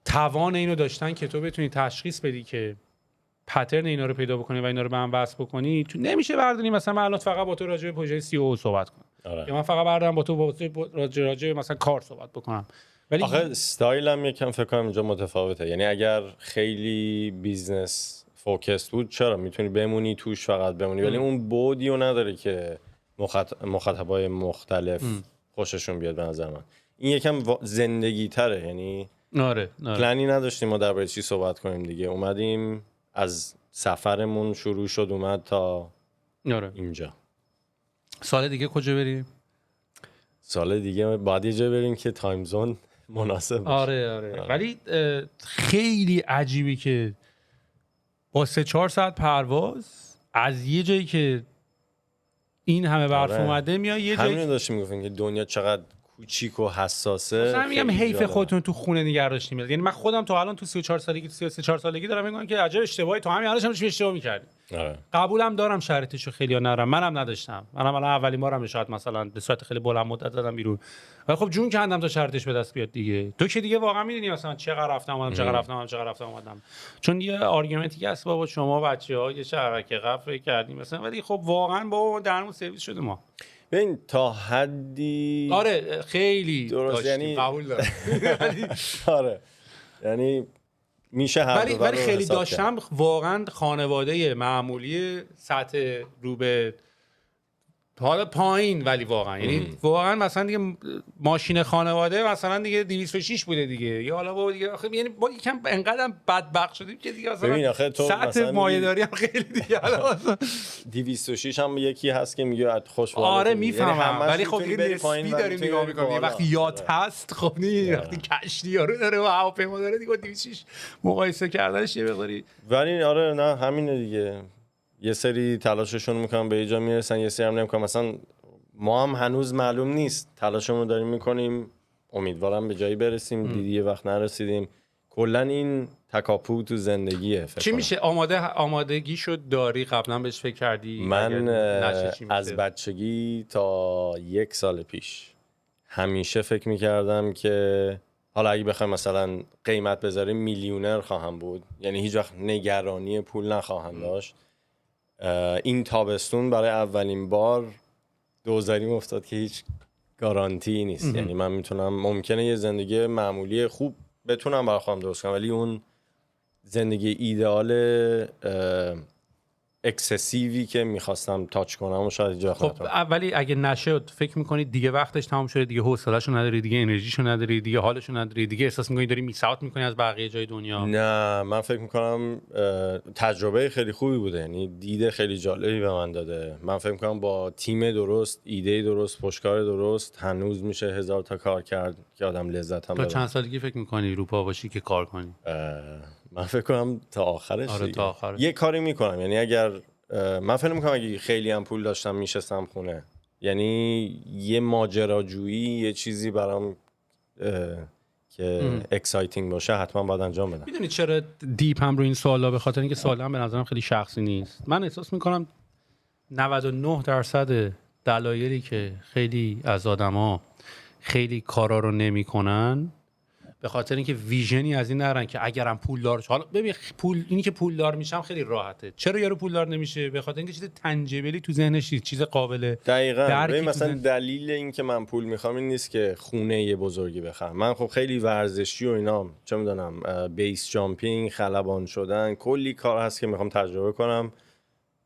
توان اینو داشتن که تو بتونی تشخیص بدی که پترن اینا رو پیدا بکنی و اینا رو به هم وصل بکنی. تو نمیشه برداری مثلا من الان فقط با تو راجع به پروژه سی او صحبت کنم، یا من فقط بردارم با تو راجع به مثلا کار صحبت بکنم. ولی آخه استایلم یکم فکر کنم اینجا متفاوته. یعنی اگر خیلی بیزنس فوکس بود چرا میتونی بمونی توش فقط بمونی، ولی اون بودیو نداره که مخاطبای مختلف خوششون بیاد. به نظر من این یکم زندگی تره. یعنی آره. پلنی نداشتیم ما درباره چی صحبت کنیم دیگه، اومدیم از سفرمون شروع شد اومد تا اینجا. سال دیگه کجا بریم؟ سال دیگه باید یه جا بریم که تایم زون مناسب باشه. آره. ولی خیلی عجیبی که با 3-4 ساعت پرواز از یه جایی که این همه برف اومده میای یه جایی. همین داشتیم میگفتیم که دنیا چقدر کوچیک و حساسه. مثلا میگم حیف خودتون تو خونه نگه داشتیم. یعنی من خودم تا الان تو 34 سالگی 33-4 سالگی دارم میگم که عجب اشتباهی تو همین الانش هم اشتباه می‌کردی. قبولم دارم شرایطشو خیلی‌ها نرم، منم نداشتم. منم الان اولین بارم شاید مثلا به صورت خیلی بلند مدت زدم بیرون. ولی خب جون کندم تا شرطش به دست بیاد دیگه. تو که دیگه واقعا میدونی مثلا چقدر رفتم اومدم. چون یه آرگومنتی که هست بابا شما بچه‌ها یه شبکه قفل کردیم مثلا، ولی خب واقعا بابا درمون سرویس شده ما. ببین تا حدی آره خیلی درست، یعنی قبول دارم. آره یعنی میشه هر دو ولی خیلی داشتم واقعا خانواده معمولی سطح رو به حالا پایین، ولی واقعا یعنی واقعا مثلا دیگه ماشین خانواده مثلا دیگه 206 بوده دیگه، یا حالا بابا دیگه آخه یعنی با یکم انقدرم بدبخت شدیم که دیگه مثلا سطح مایه‌داری هم خیلی دیگه حالا 206 هم یکی هست که میگه خوشحال. آره میفهمم، ولی خب دیگه نسبی داریم نگاه می‌کنیم. وقتی یات هست خب نه، وقتی کشتی رو داره و هواپیما داره دیگه 206 مقایسه کردنش یه مقداری. ولی آره نه همینه دیگه، یه سری تلاششون میکنن به یه جا میرسن، یه سری هم نمیکنن. مثلا ما هم هنوز معلوم نیست، تلاشمون رو داریم میکنیم، امیدوارم به جایی برسیم. دیدی یه وقت نرسیدیم. کلا این تکاپو تو زندگیه. چی میشه آمادگیشو داری؟ قبلا بهش فکر کردی؟ من از بچگی تا 1 سال پیش همیشه فکر میکردم که حالا اگه بخوایم مثلا قیمت بذاریم میلیونر خواهم بود، یعنی هیچ وقت نگرانی پول نخواهم داشت. این تابستون برای اولین بار دوزاریم افتاد که هیچ گارانتی نیست. یعنی من میتونم ممکنه یه زندگی معمولی خوب بتونم برای خودم درست کنم، ولی اون زندگی ایدئال اکسسیوی که میخواستم تاچ کنم و شاید جا خب ولی اگه نشد فکر میکنی دیگه وقتش تمام شده، دیگه حوصله‌شو نداری، دیگه انرژیشو نداری، دیگه حالشو نداری، دیگه احساس میکنی داری میس اوت میکنی از بقیه جای دنیا؟ نه من فکر میکنم تجربه خیلی خوبی بوده، یعنی دید خیلی جالبی به من داده. من فکر میکنم با تیم درست، ایده درست، پشتکار درست هنوز میشه 1000 تا کار کرد که آدم لذت هم ببره. تا چند سالگی فکر میکنی اروپا باشی که کار کنی؟ من فکر کنم تا آخرش. آره تا آخرش یه کاری میکنم. یعنی اگر من فکر میکنم اگه خیلی هم پول داشتم میشستم خونه، یعنی یه ماجراجویی، یه چیزی برام که اکسایتینگ باشه حتما باید انجام بدم. میدونی چرا دیپ هم رو این سوالا؟ به خاطر اینکه سوالا هم به نظرم خیلی شخصی نیست. من احساس میکنم 99% دلایلی که خیلی از آدما خیلی کارا رو نمیکنن به خاطر اینکه ویژنی از این ندارن که اگرم پولدار شه. حالا ببین اینی که پولدار میشم خیلی راحته. چرا یارو پولدار نمیشه؟ به خاطر اینکه چیز تنجبلی تو ذهنش، چیز قابل دقیقاً. ببین مثلا دلیل این که من پول میخوام این نیست که خونه یه بزرگی بخرم. من خب خیلی ورزشی و اینا، چه میدونم، بیس جامپینگ، خلبان شدن، کلی کار هست که میخوام تجربه کنم.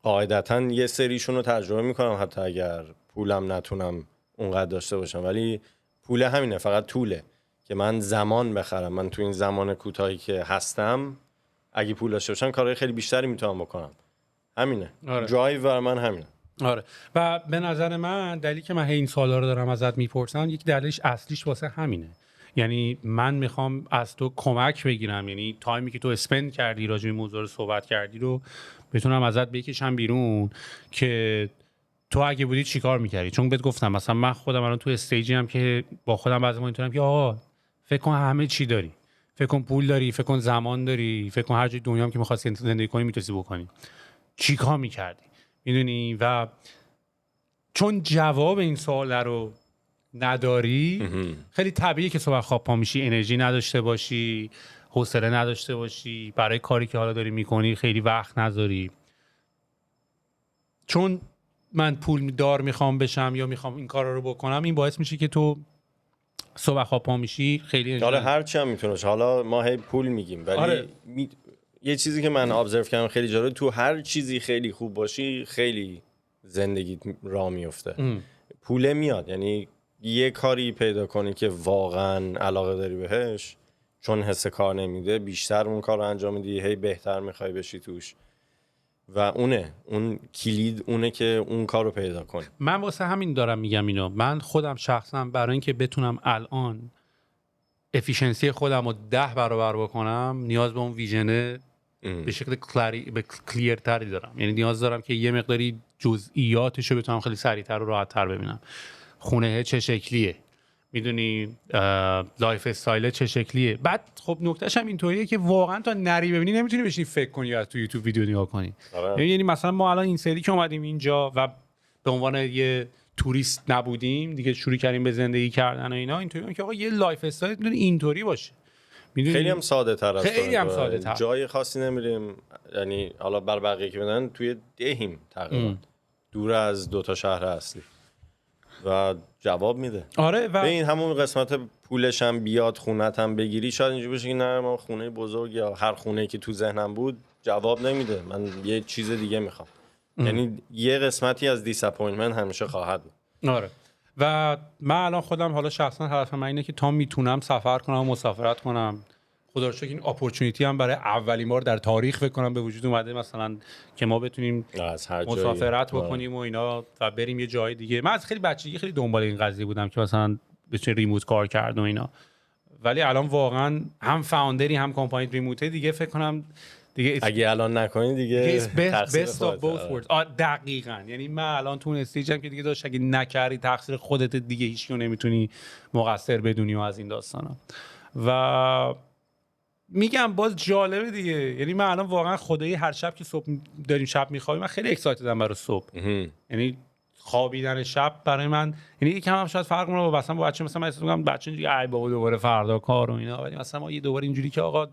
قاعدتاً یه سریشون رو تجربه میکنم حتی اگر پولم نتونم اونقدر داشته باشم. ولی پول همینه، فقط طوله که من زمان بخرم. من تو این زمان کوتاهی که هستم اگه پول داشته باشم کارهای خیلی بیشتری میتونم بکنم. همینه. آره. درایو بر من همینه. آره. و به نظر من دلیلی که من این سوالا رو دارم ازت میپرسم، یک دلیلش اصلیش واسه همینه. یعنی من میخوام از تو کمک بگیرم، یعنی تایمی که تو اسپند کردی راجع به موضوع رو صحبت کردی رو بتونم ازت بکشم بیرون که تو اگه بودی چیکار می‌کردی. چون بهت گفتم مثلا من خودم الان تو استیجی ام که با خودم بعضی اینطورم که آقا فکر کن همه چی داری، فکر کن پول داری، فکر کن زمان داری، فکر کن هر جای دنیا هم که می‌خواستی زندگی کنی میتونی بکنی، چیکار می‌کردی؟ میدونی؟ و چون جواب این سوال رو نداری خیلی طبیعیه که صبح خواب پا میشی انرژی نداشته باشی، حوصله نداشته باشی برای کاری که حالا داری میکنی، خیلی وقت نذاری. چون من پول دار میخوام بشم یا میخوام این کارا رو بکنم، این باعث میشه که تو صبح خواب پا میشی خیلی حالا هر چی هم میتونه باشه. حالا ما هی پول میگیم ولی آره. یه چیزی که من ابزرو کردم خیلی جالب، تو هر چیزی خیلی خوب باشی خیلی زندگیت راه میفته. پول میاد، یعنی یه کاری پیدا کنی که واقعا علاقه داری بهش، چون حس کار نمیده بیشتر اون کار رو انجام میدی، هی بهتر میخوای بشی توش و اون کلید اونه که اون کار رو پیدا کنی. من واسه همین دارم میگم اینو. من خودم شخصا برای اینکه بتونم الان افیشنسی خودم رو 10 برابر بکنم، نیاز به اون ویژنه به شکل کلیرتری دارم. یعنی نیاز دارم که یه مقداری جزئیاتش رو بتونم خیلی سریعتر و راحت‌تر ببینم. خونه چه شکلیه، میدونی لایف استایل چه شکلیه. بعد خب نکتهش هم اینطوریه که واقعا تا نری ببینی نمیتونی بشینی فکر کنی یا از تو یوتیوب ویدیو نگاه کنی. یعنی مثلا ما الان این سری که اومدیم اینجا و به عنوان یه توریست نبودیم دیگه، شروع کردیم به زندگی کردن و اینا، اینطوریه که آقا یه لایف استایل میتونه اینطوری باشه. خیلی هم ساده تر است، خیلی هم ساده تر، جای خاصی نمیریم. یعنی حالا بر بقیه که بدن توی دهیم تقریبا دور از 2 تا شهر اصلی و جواب میده. آره. و این همون قسمت پولش هم بیاد، خونت هم بگیری، شاید اینجوری بشه که نه من خونه بزرگ یا هر خونه‌ای که تو ذهنم بود جواب نمیده، من یه چیز دیگه میخوام. یعنی یه قسمتی از دیساپوینتمنت همیشه خواهد بود. آره. و من الان خودم حالا شخصا هدف من اینه که تا میتونم سفر کنم و مسافرت کنم. خدا رو شکر این اپورتونیتی هم برای اولین بار در تاریخ فکر کنم به وجود اومده، مثلا که ما بتونیم مسافرت بکنیم و اینا و بریم یه جای دیگه. من از خیلی بچگی خیلی دنبال این قضیه بودم که مثلا بتونیم ریموت کار کرد و اینا، ولی الان واقعا هم فاوندری هم کمپانی ریموته دیگه فکر کنم دیگه اگه الان نکنی دیگه best of both worlds. دقیقاً. یعنی من الان تو اون استیجم که دیگه داشت اگه نکردی تقصیر خودت دیگه، هیچ کیو نمیتونی مقصر بدونی و از این داستانا. و میگم باز جالبه دیگه. یعنی من الان واقعا خدایی هر شب که صبح داریم شب میخوابیم من خیلی اکسایتدم برای صبح. یعنی خوابیدن شب برای من، یعنی یکم هم شاید فرق کنه با بچه. مثلا من احساس می‌کنم بچه اینجوری ای بابا دوباره فردا کار و اینا، ولی مثلا ما یه دوباره اینجوری که آقا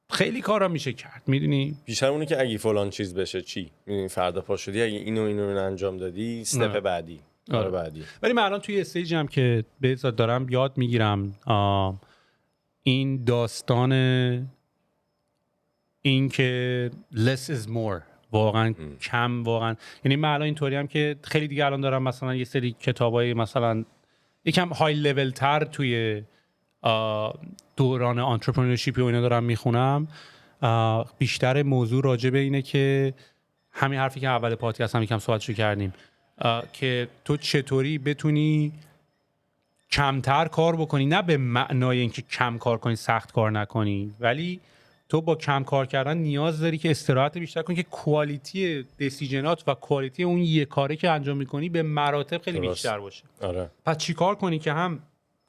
خیلی کارا میشه کرد، میدونی. بیشتر اونه که اگه فلان چیز بشه چی، میدونی فردا پا شدی اگه اینو رو انجام دادی استپ بعدی. آره. بعدی. ولی من الان توی استیجی هم که بذار دارم یاد میگیرم این داستان این که less is more، واقعا کم. واقعا یعنی من الان اینطوری هم که خیلی دیگه الان دارم مثلا یه سری کتابای مثلا یکم های لول تر توی دوران انترپرنورشیپ و اینا دارم میخونم. بیشتر موضوع راجع به اینه که همین حرفی که اول پادکست هم یکم صحبتشو کردیم، که تو چطوری بتونی کمتر کار بکنی، نه به معنای اینکه کم کار کنی سخت کار نکنی، ولی تو با کم کار کردن نیاز داری که استراحت بیشتر کنی که کوالیتی دیسیژنات و کوالیتی اون یه کاری که انجام میکنی به مراتب خیلی بیشتر باشه. آره. پس چی کار کنی که هم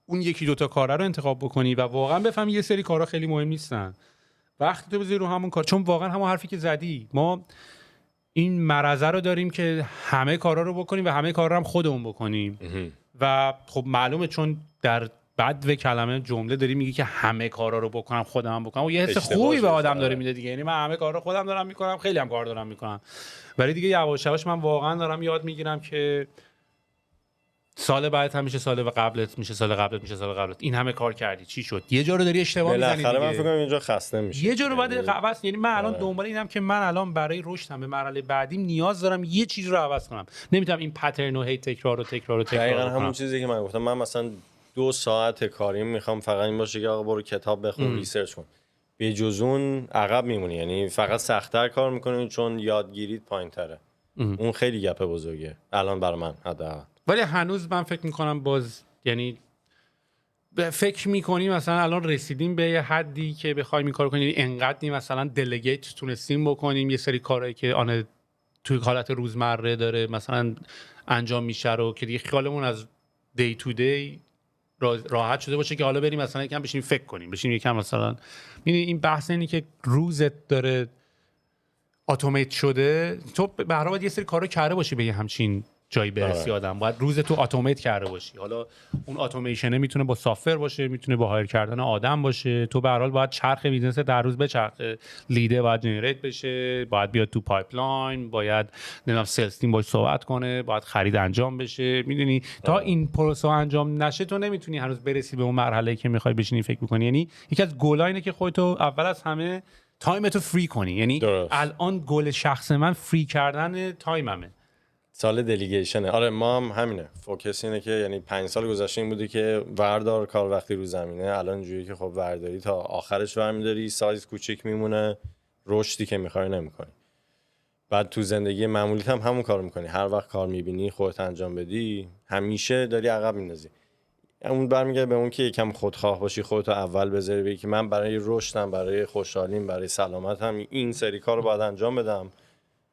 اون یکی دوتا کاره رو انتخاب بکنی و واقعا بفهمی یه سری کارا خیلی مهم نیستن، وقتی تو بذاری رو همون کار. چون واقعا همون حرفی که زدی، ما این مرزه رو داریم که همه کارا رو بکنیم و همه کارا رو هم خودمون بکنیم و خب معلومه چون در بدو کلمه جمله داری میگی که همه کارا رو بکنم خودم بکنم و یه حس خوبی به آدم داره میده دیگه. یعنی من همه کارا رو خودم دارم میکنم، خیلی هم کار دارم میکنم، ولی دیگه یواش یواش من واقعا دارم یاد میگیرم که سال بعد هم میشه سال قبلت، میشه سال قبلت، میشه سال قبلت. این همه کار کردی چی شد؟ یه جا رو داری اشتباه میزنی دیگه. بالاخره من فکر کنم اینجا خسته میشه. یه جا رو بعد عوض. یعنی من الان دنبال اینم که من الان برای رشدم به مرحله بعدیم نیاز دارم یه چیز رو عوض کنم. نمیتونم این پترن رو هی تکرار کنم. دقیقاً همون چیزی که من گفتم. من مثلا 2 ساعت کاریم میخوام فقط این باشه که آقا برو کتاب بخون، ریسرچ کن. به جز اون عقب میمونی، یعنی فقط سخت‌تر کار میکنی چون یادگیریت پایین‌تره. اون خیلی گپ بزرگه الان برای من حداقل. ولی هنوز من فکر میکنم باز، یعنی فکر میکنیم مثلا الان رسیدیم به یه حدی که بخوایم این کارو کنیم، یعنی انقدر مثلا دلیگیت تونستیم بکنیم یه سری کارهایی که آن توی حالت روزمره داره مثلا انجام میشه رو که دیگه خیالمون از دی تو دی راحت شده باشه که حالا بریم مثلا یکم بشینیم فکر کنیم، بشینیم یکم مثلا این بحث اینی که روزت داره اتومات شده، تو به هر حال یه سری کارو کرده باشی به یه همچین جایی برسی آدم. باید روز تو اتومات کرده باشی. حالا اون اتوماسیون میتونه با سافر باشه، میتونه با هایر کردن آدم باشه. تو به هر حال باید چرخ بیزنس در روز بچرخه. لیده باید جنریت بشه، باید بیاد تو پایپلاین، باید نمیدونم سلز تیم باش صحبت کنه، باید خرید انجام بشه. میدونی تا این پروسه انجام نشه تو نمیتونی هنوز برسی به اون مرحله که میخوای بشینی فکر بکنی. یعنی یکی از گل‌ها اینه که خودت اول از همه تایمتو فری کنی. یعنی الان گل شخص من فری کردن تایممه. سال دلیگیشنه. آره ما هم همینه. فوکس اینه که یعنی 5 سال گذشته این بوده که وردار کار وقتی رو زمینه. الان اینجوریه که خب ورداری تا آخرش برمی‌داری، سایز کوچیک میمونه، رشدی که می‌خوای نمی‌کنی. بعد تو زندگی معمولیت هم همون کارو می‌کنی. هر وقت کار می‌بینی خودت انجام بدی، همیشه داری عقب می‌اندازی. اون برمیگرده به اون که یکم خودخواه باشی، خودت اول بذاری بگی که من برای رشدم، برای خوشحالیم، برای سلامتم این سری کارو باید انجام بدم.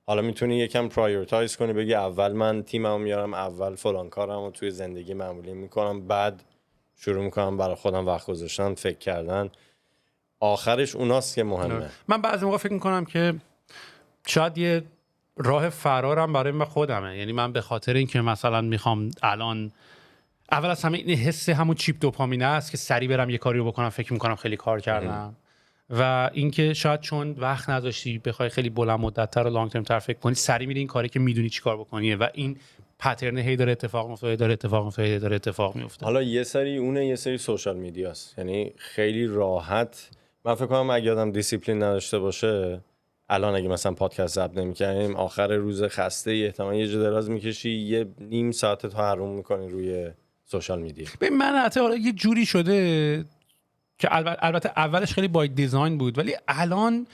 حالا میتونی یکم پرایورتایز کنی، بگی اول من تیممو میارم، اول فلان کارمو توی زندگی معمولی میکنم، بعد شروع میکنم برای خودم وقت گذاشتن، فکر کردن. آخرش اوناست که مهمه. من بعضی موقع فکر میکنم که شاید یه راه فرارم برای من خودمه. یعنی من به خاطر اینکه مثلا میخوام الان اول از همه این حس همون چیپ دوپامینه است که سریع برم یه کاری رو بکنم، فکر میکنم خیلی کار کردم. و اینکه شاید چون وقت نداشتی بخوای خیلی بلند مدت‌تر و لانگ ترم تر فکر کنی، سریع میری این کاری که میدونی چیکار بکنی و این پترن هی داره اتفاق میفته. حالا یه سری اونه، یه سری سوشال میدیاست. یعنی خیلی راحت من فکر کنم اگه آدم دیسیپلین نداشته باشه، الان اگه مثلا پادکست ضبط نمی‌کردیم آخر روز خسته احتمالاً یه جا دراز می‌کشی، یه نیم ساعت تو حروم می‌کنی روی سوشال میدیا. ببین من حتی حالا یه جوری شده که البته اولش خیلی با دیزاین بود، ولی الان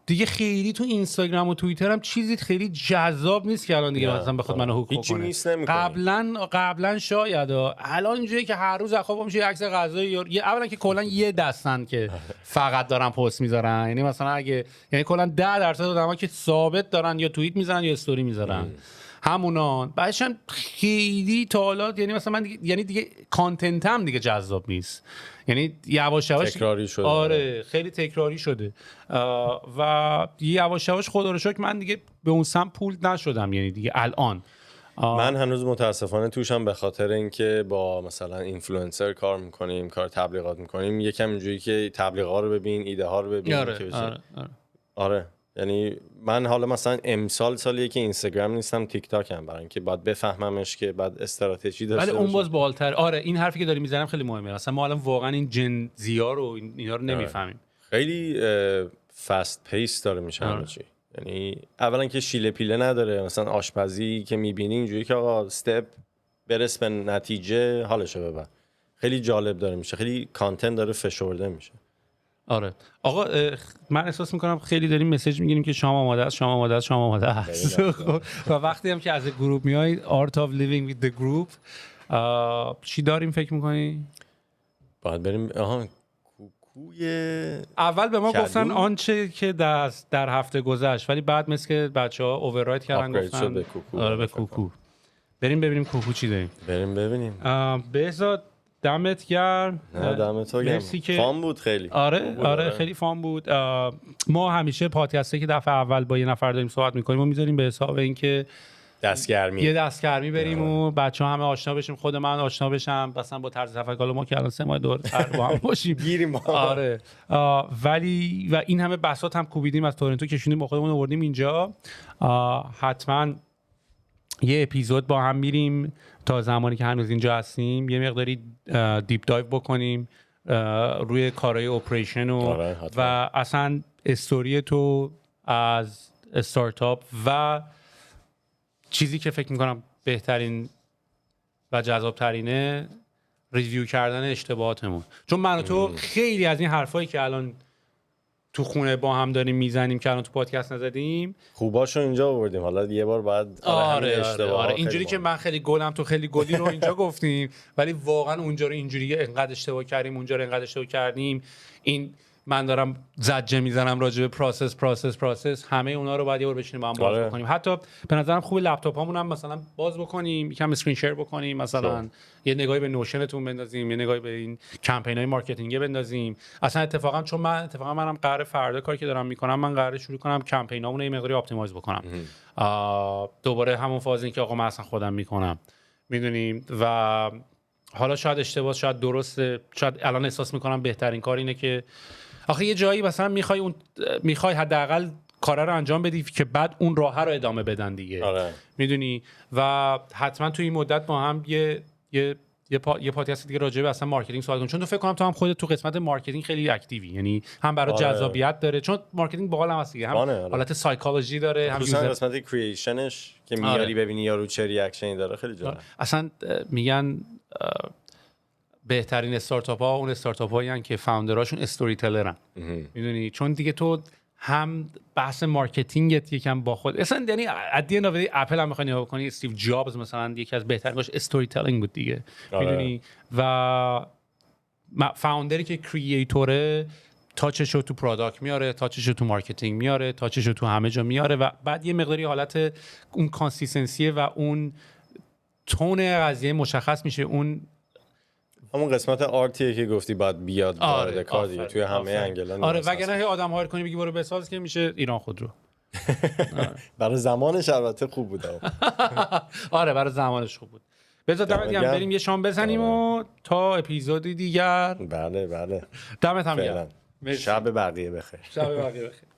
دیگه خیلی تو اینستاگرام و توییتر هم چیزی خیلی جذاب نیست که الان دیگه مثلا بخواد منو هوک کنه. قبلا شاید، الان اینجوریه که هر روز خوابم میشه یه عکس غذایی، اولا که کلا یه دستن که فقط دارن پست میذارن. یعنی مثلا اگه یعنی کلا 10% آدما که ثابت دارن یا توییت میذارن یا استوری میذارن، همونان. بعدش هم خیلی تالات، یعنی مثلا من دیگه کانتنت هم دیگه جذاب نیست. یعنی یواش یواش تکراری شده. آره خیلی تکراری شده و یواش یواش خدا رو شکر من دیگه به اون سم پول نشدم. یعنی دیگه الان من هنوز متاسفانه توشم به خاطر اینکه با مثلا اینفلوئنسر کار میکنیم، کار تبلیغات میکنیم، یکم اینجوری که تبلیغا رو ببین، ایده ها رو ببین. آره. یعنی من حالا مثلا امسال سالیه که اینستاگرام نیستم، تیک تاک هم، برای اینکه باید بفهممش که بعد استراتژی داشته باشه. ولی اون باز بالاتر. آره این حرفی که داری میزنم خیلی مهمه. مثلا ما الان واقعا این جن زیا رو اینا رو نمیفهمیم. خیلی فست پیس داره میشه همه چی. یعنی اولا که شیله پیله نداره. مثلا آشپزی که میبینی اینجوری که آقا استپ برس به نتیجه، حالشو ببر. خیلی جالب داره میشه، خیلی کانتنت داره فشرده میشه. آره آقا من احساس میکنم خیلی داریم مسیج میگیریم که شام آماده است و وقتی هم که از گروپ میای Art of Living with the Group چی داریم فکر میکنی؟ باید بریم کوکوی اول به ما گفتن آنچه که در هفته گذشت، ولی بعد مثل که بچه‌ها اووررایت کردن گفتن به کوکو. بریم ببینیم کوکو چی داریم. بریم ببینیم. بهزاد دمت گرم. دمت گرم. فان بود خیلی. آره خیلی فان بود. ما همیشه پادکستی که دفعه اول با یه نفر داریم صحبت می‌کنیم و می‌ذاریم به حساب اینکه یه دستگرمی بریم و بچه‌ها همه آشنا بشیم، خود من آشنا بشم مثلا با طرز تفکر ما که الان 3 ماه دور با هم باشیم گیریم. آره ولی و این همه بساط هم کوبیدیم از تورنتو کشوندیم با خودمون آوردیم اینجا. حتما یه اپیزود با هم میریم تا زمانی که هنوز اینجا هستیم یه مقداری دیپ دایو بکنیم روی کارهای اپریشن و اصلا استوری تو از استارتاپ و چیزی که فکر میکنم بهترین و جذابترینه ریویو کردن اشتباهاتمون. چون من و تو خیلی از این حرفایی که الان تو خونه با هم داریم میزنیم که الان تو پادکست نزدیم خوباشو اینجا آوردیم. حالا یه بار بعد آره اینجوری که من خیلی گلم تو خیلی گلی رو اینجا گفتیم، ولی واقعا اونجا رو اینجوری انقدر اشتباه کردیم، اونجا رو انقدر اشتباه کردیم. این من دارم زجه میزنم راجع به پروسس همه اونا رو باید یه بار بشینیم با هم باز آره. بکنیم. حتی به نظرم خوب لپتاپ هامون هم مثلا باز بکنیم، یکم اسکرین شیر بکنیم، مثلا یه نگاهی به نوشنتون بندازیم، یه نگاهی به این کمپینای مارکتینگ بندازیم. اصلا اتفاقا چون منم قراره فردا کاری که دارم میکنم، من قراره شروع کنم کمپینامون رو یه مقداری آپتیمایز بکنم. دوباره همون فاز این که آقا من اصلا خودم میکنم، میدونیم. و حالا شاید اشتباه، شاید درسته، شاید الان احساس میکنم بهترین کار اینه که آخه یه جایی مثلا میخوای حداقل کارا رو انجام بدی که بعد اون راه رو ادامه بدن دیگه. آره. میدونی. و حتما تو این مدت ما هم یه پادکست دیگه راجع به اصلا مارکتینگ صحبت کنیم، چون تو فکر کنم تو هم خودت تو قسمت مارکتینگ خیلی اکتیوی، یعنی هم برای جذابیت داره، چون مارکتینگ باحال هم هست دیگه، هم حالت سایکولوژی داره، هم خصوصا قسمت کرییشنش که میاری ببینی یارو چه ریاکشنی داره، خیلی جالب. اصلا میگن بهترین استارتاپ ها اون استارتاپ هایی هستن که فاوندراشون استوری تلرن، میدونی، چون دیگه تو هم بحث مارکتینگت یکم با خود اصلا، یعنی ادی نوبی اپل هم میخوای نگاه کنی، استیو جابز مثلا یکی از بهتریناش استوری تلینگ بود دیگه. میدونی. و فاوندری که کریئتوره تاچش رو تو پروداکت میاره، تاچش رو تو مارکتینگ میاره، تاچش رو تو همه جا میاره و بعد یه مقداری حالت اون کانسیستنسی و اون تون قضیه مشخص میشه. اون همون قسمت آرتیه که گفتی باید بیاد وارد کار دیگه توی همه انگلا. آره، وگرنه آدم هایر کنی بگی برو بساز که میشه ایران خودرو. برای زمانش البته خوب بود. آره برای زمانش خوب بود. بذار دمت گرم، بریم یه شام بزنیم و تا اپیزودی دیگر. بله دمت هم گرم. شب بقیه بخیر. شب بقیه بخیر.